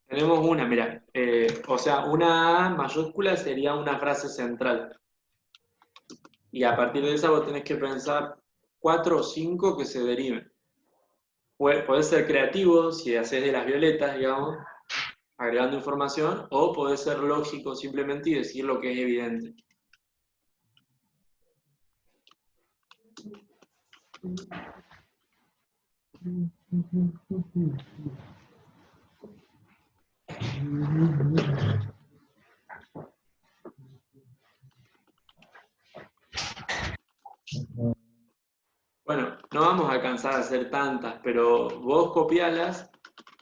Tenemos una, mira, o sea, una A mayúscula sería una frase central. Y a partir de esa vos tenés que pensar cuatro o cinco que se deriven. Podés ser creativo si haces de las violetas, digamos, agregando información, o podés ser lógico simplemente y decir lo que es evidente. Bueno, no vamos a alcanzar a hacer tantas, pero vos copialas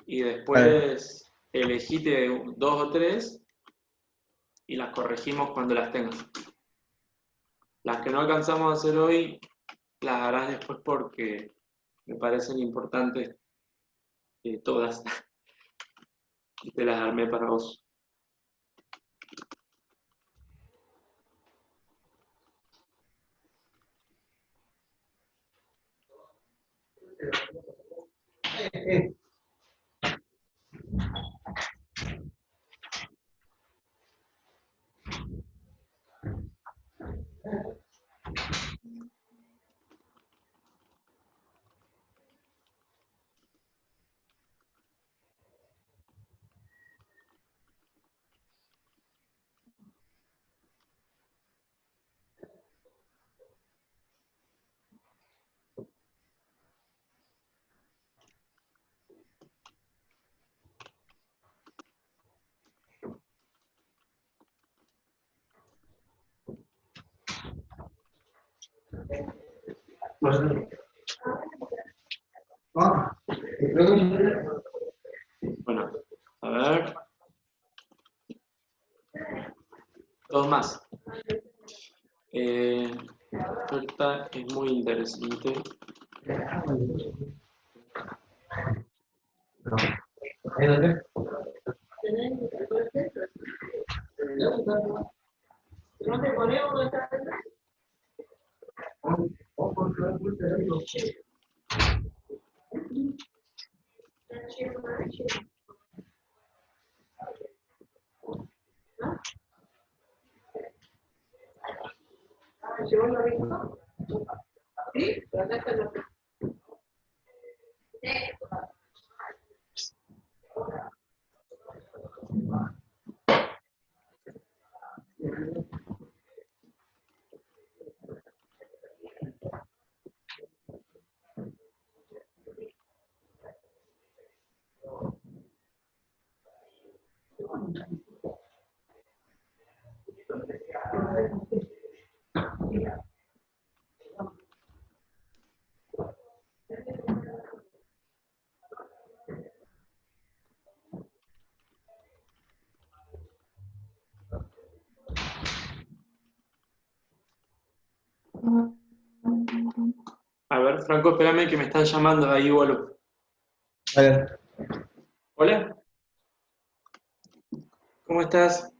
y Dale. después elegite dos o tres y las corregimos cuando las tengas. Las que no alcanzamos a hacer hoy, las harás después porque me parecen importantes, todas y te las armé para vos. Bueno, a ver. Dos más. Esta es muy interesante. A ver, Franco, espérame que me están llamando, ahí vuelvo. Vale. Hola, ¿cómo estás?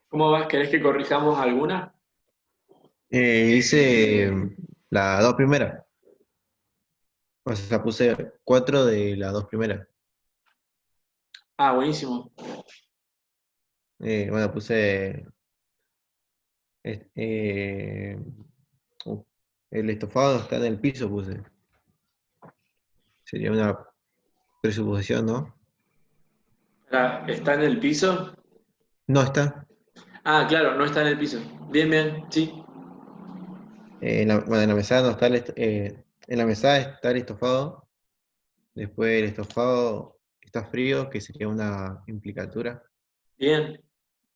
¿Cómo vas? ¿Querés que corrijamos alguna? Hice las dos primeras. O sea, puse 4 de las dos primeras. Ah, buenísimo. Bueno, puse eh, eh, uh, el estofado está en el piso, puse. Sería una presuposición, ¿no? ¿Está en el piso? No está. Ah, claro, no está en el piso. Bien, bien, sí. Bueno, en la mesada no está en la mesada está el estofado. Después el estofado está frío, que sería una implicatura. Bien,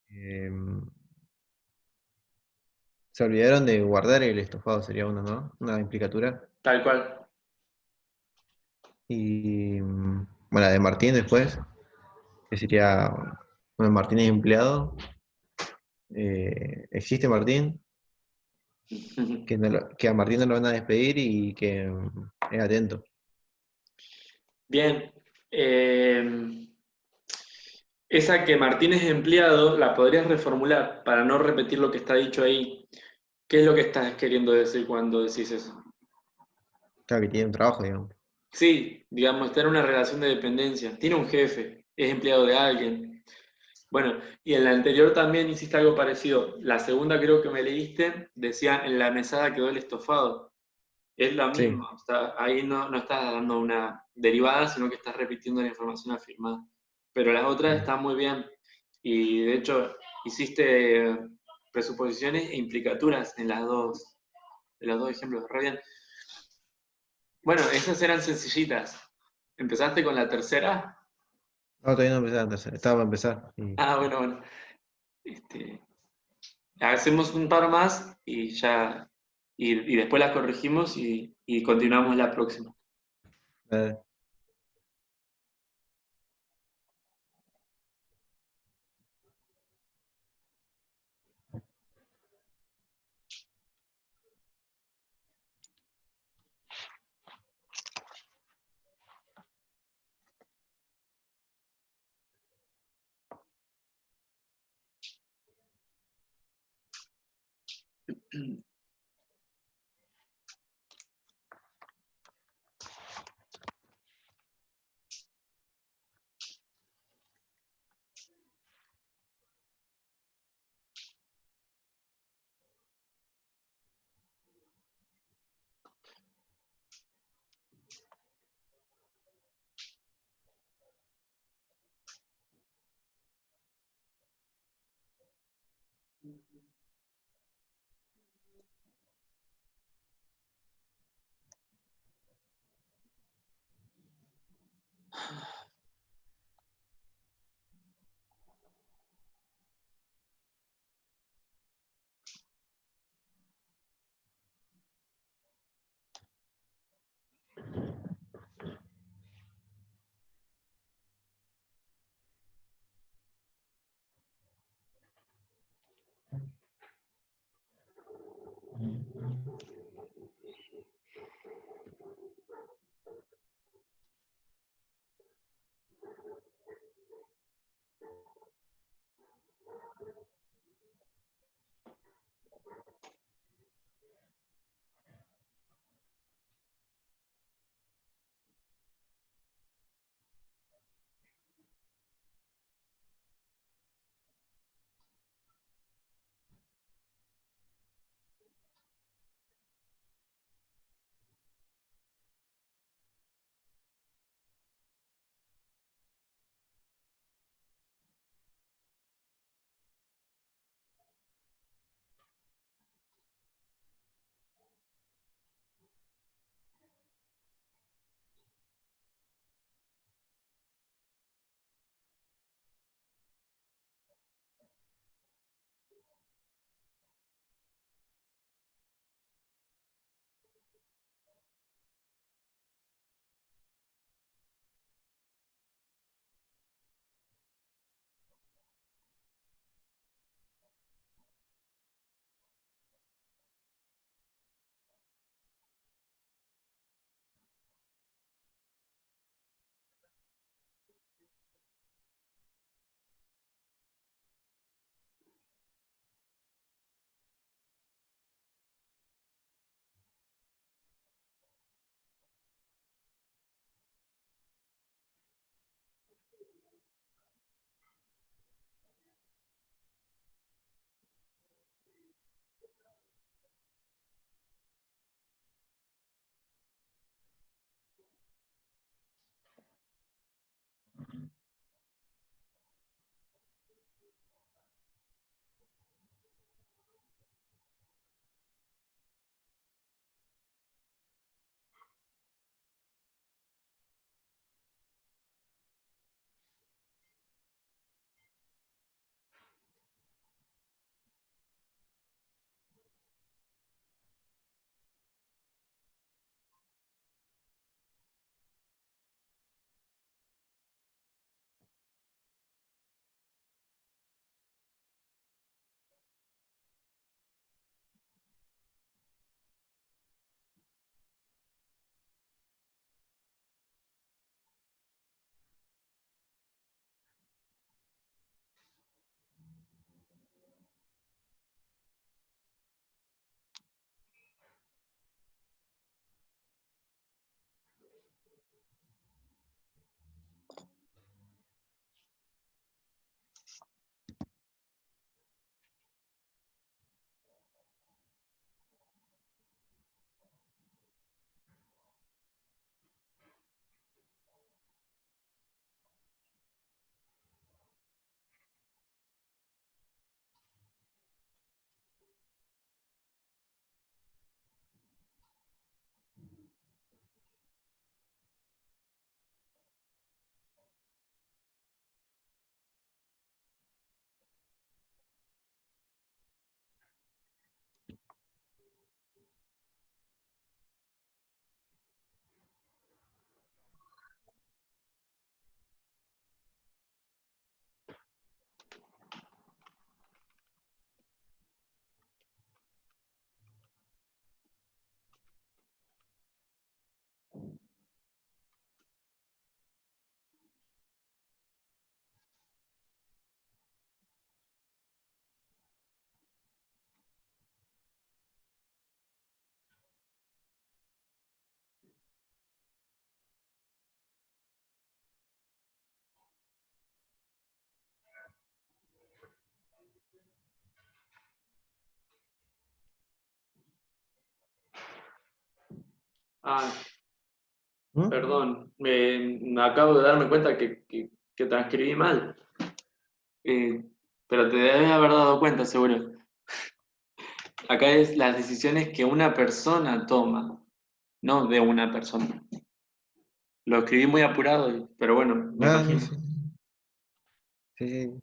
Eh, Se olvidaron de guardar el estofado, sería uno, ¿no? Una implicatura. tal cual. Y bueno, la de Martín después, que sería, bueno, Martín es empleado. Existe Martín, que a Martín no lo van a despedir y que es atento. Bien. Esa que Martín es empleado, la podrías reformular para no repetir lo que está dicho ahí. ¿Qué es lo que estás queriendo decir cuando decís eso? Claro que tiene un trabajo, digamos. Sí, digamos, está en una relación de dependencia. Tiene un jefe, es empleado de alguien. Bueno, y en la anterior también hiciste algo parecido. La segunda creo que me leíste, decía, en la mesada quedó el estofado. Es lo Sí. mismo, ahí no estás dando una derivada, sino que estás repitiendo la información afirmada. Pero las otras Mm. están muy bien. Y de hecho, hiciste presuposiciones e implicaturas en los dos ejemplos. Re bien. Bueno, esas eran sencillitas. ¿Empezaste con la tercera? No, todavía no empecé a tercera. Estaba para empezar. Ah, bueno, bueno. Este, hacemos un par más y ya, y después las corregimos y continuamos la próxima. Eh, Ah, ¿Mm? perdón, me acabo de darme cuenta que transcribí mal. Eh, pero te debes haber dado cuenta, seguro. Acá es las decisiones que una persona toma, no de una persona. Lo escribí muy apurado, pero bueno, me Ah, no, imagino. sí. Sí, sí.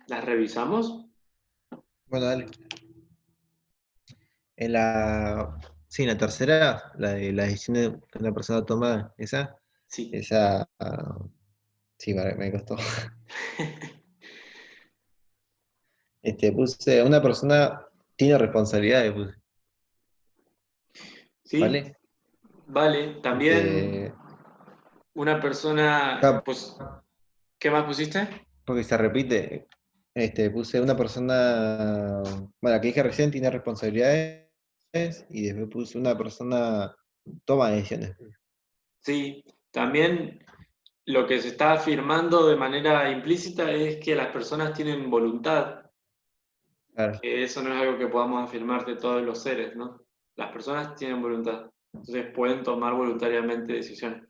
¿Las revisamos? Bueno, dale. En la, sí, en la tercera, la de la decisión que una persona toma, Sí. esa, sí, me costó. Puse, una persona tiene responsabilidades, puse, Sí, ¿vale? vale. También Este, una persona, acá, pues, ¿qué más pusiste? porque se repite, puse una persona, bueno, la que dije recién tiene responsabilidades, y después puse una persona toma decisiones. Sí, también lo que se está afirmando de manera implícita es que las personas tienen voluntad, Claro, que eso no es algo que podamos afirmar de todos los seres, ¿no? Las personas tienen voluntad, entonces pueden tomar voluntariamente decisiones.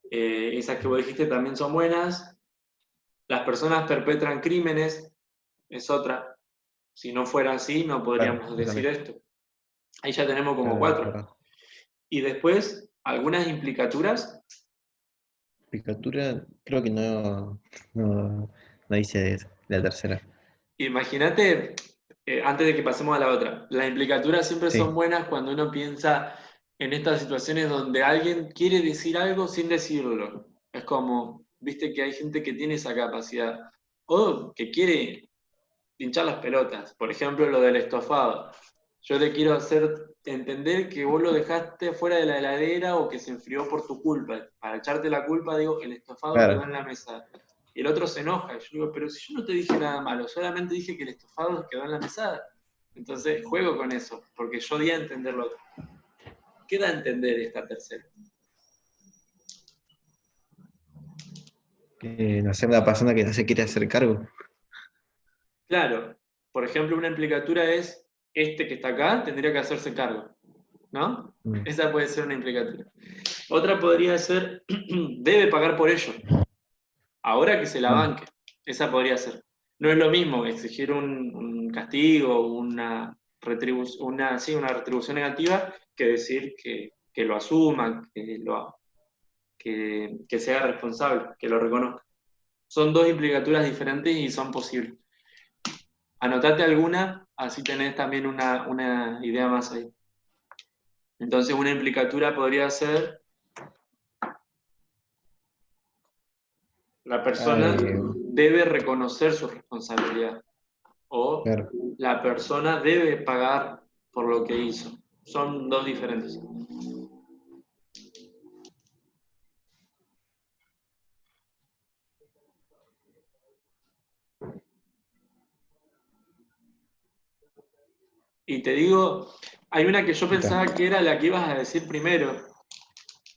Esas que vos dijiste también son buenas. Las personas perpetran crímenes, es otra. Si no fuera así, no claro, podríamos eso decir también. esto. Ahí ya tenemos como Claro, es cuatro. verdad. Y después, algunas implicaturas. Picatura, creo que no hice de la tercera. Imagínate, antes de que pasemos a la otra, las implicaturas siempre son Sí, buenas cuando uno piensa en estas situaciones donde alguien quiere decir algo sin decirlo. Es como, viste que hay gente que tiene esa capacidad. O que quiere pinchar las pelotas. Por ejemplo, lo del estofado. Yo te quiero hacer entender que vos lo dejaste fuera de la heladera o que se enfrió por tu culpa. Para echarte la culpa, digo, el estofado quedó claro. en la mesa. Y el otro se enoja. Y yo digo, pero si yo no te dije nada malo, solamente dije que el estofado quedó en la mesada. Entonces juego con eso, porque yo di a entender lo otro. ¿Qué da a entender esta tercera? No sé, una persona que no se quiere hacer cargo. Claro, por ejemplo, una implicatura es este que está acá tendría que hacerse cargo, ¿no? Mm, Esa puede ser una implicatura. Otra podría ser, debe pagar por ello, ahora que se la mm, banque. Esa podría ser. No es lo mismo exigir un castigo, sí, una retribución negativa, que decir que lo asuma, que sea responsable, que lo reconozca. Son dos implicaturas diferentes y son posibles. Anotate alguna, así tenés también una idea más ahí. Entonces, una implicatura podría ser: la ah, persona debe reconocer su responsabilidad, o claro. la persona debe pagar por lo que hizo. Son dos diferentes. Y te digo, hay una que yo Está. pensaba que era la que ibas a decir primero,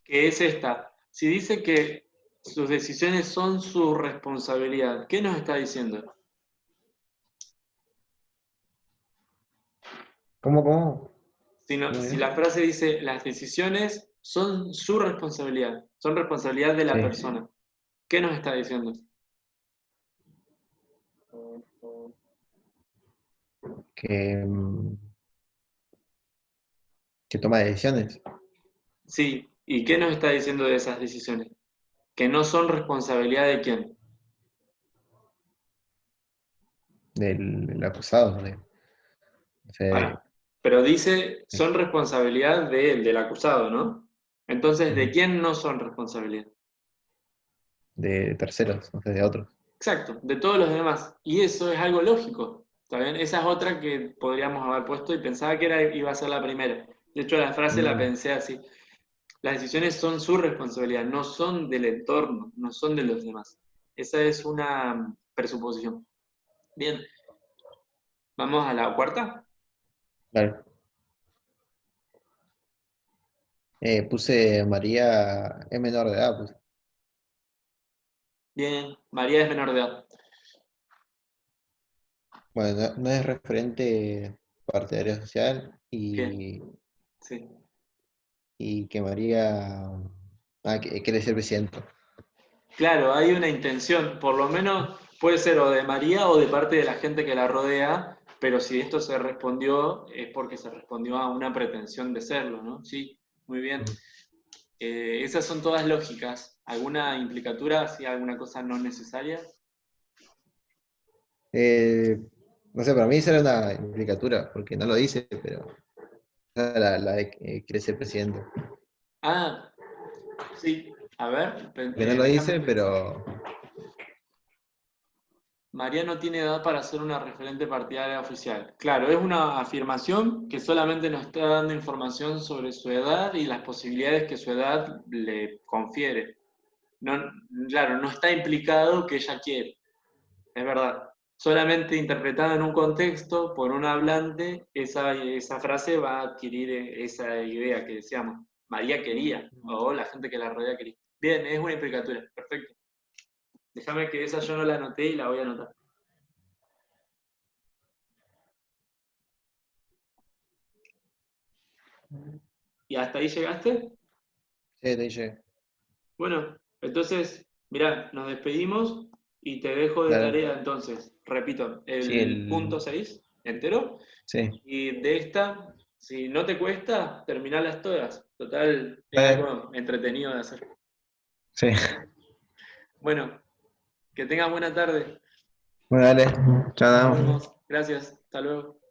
que es esta. Si dice que sus decisiones son su responsabilidad, ¿qué nos está diciendo? ¿Cómo? Si, no- ¿Cómo si era? la frase dice las decisiones son su responsabilidad, son responsabilidad de la Sí. persona, ¿qué nos está diciendo? Que, que toma decisiones Sí, ¿y qué nos está diciendo de esas decisiones? Que no son responsabilidad de quién. del acusado. O sea, Para. Pero dice son responsabilidad de él, del acusado, ¿no? Entonces, ¿de ujú, quién no son responsabilidad? de terceros, o sea, de otros. Exacto, de todos los demás. Y eso es algo lógico. ¿Está bien? Esa es otra que podríamos haber puesto y pensaba que iba a ser la primera. De hecho, la frase la Mm, pensé así. Las decisiones son su responsabilidad, no son del entorno, no son de los demás. Esa es una presuposición. Bien, vamos a la cuarta. claro. Puse María es menor de edad, pues. Bien, María es menor de edad. Bueno, no es referente partidario social Bien, sí. y que María quiere ser presidente. Claro, hay una intención, por lo menos puede ser o de María o de parte de la gente que la rodea, pero si esto se respondió es porque se respondió a una pretensión de serlo, ¿no? Sí, muy bien. Ujú. Esas son todas lógicas. ¿Alguna implicatura, si alguna cosa no necesaria? Eh, no sé, para mí esa era una implicatura, porque no lo dice, pero la de que quiere ser presidente. Ah, sí. A ver, Que no lo déjame dice, pensar. pero María no tiene edad para ser una referente partidaria oficial. Claro, es una afirmación que solamente nos está dando información sobre su edad y las posibilidades que su edad le confiere. No, claro, no está implicado que ella quiere, es verdad. Solamente interpretada en un contexto por un hablante, esa frase va a adquirir esa idea que decíamos. María quería, o la gente que la rodea quería. Bien, es una implicatura, perfecto. Déjame que esa yo no la anoté y la voy a anotar. ¿Y hasta ahí llegaste? sí, te dice, Bueno, entonces, mirá, nos despedimos y te dejo de claro, tarea entonces. Repito, sí, el punto 6 entero. sí, Y de esta, si no te cuesta, terminarlas todas. Total, es vale, algo entretenido de hacer. sí. Bueno, que tengas buena tarde. Bueno, dale, Nos chao. vemos. Gracias. Hasta luego.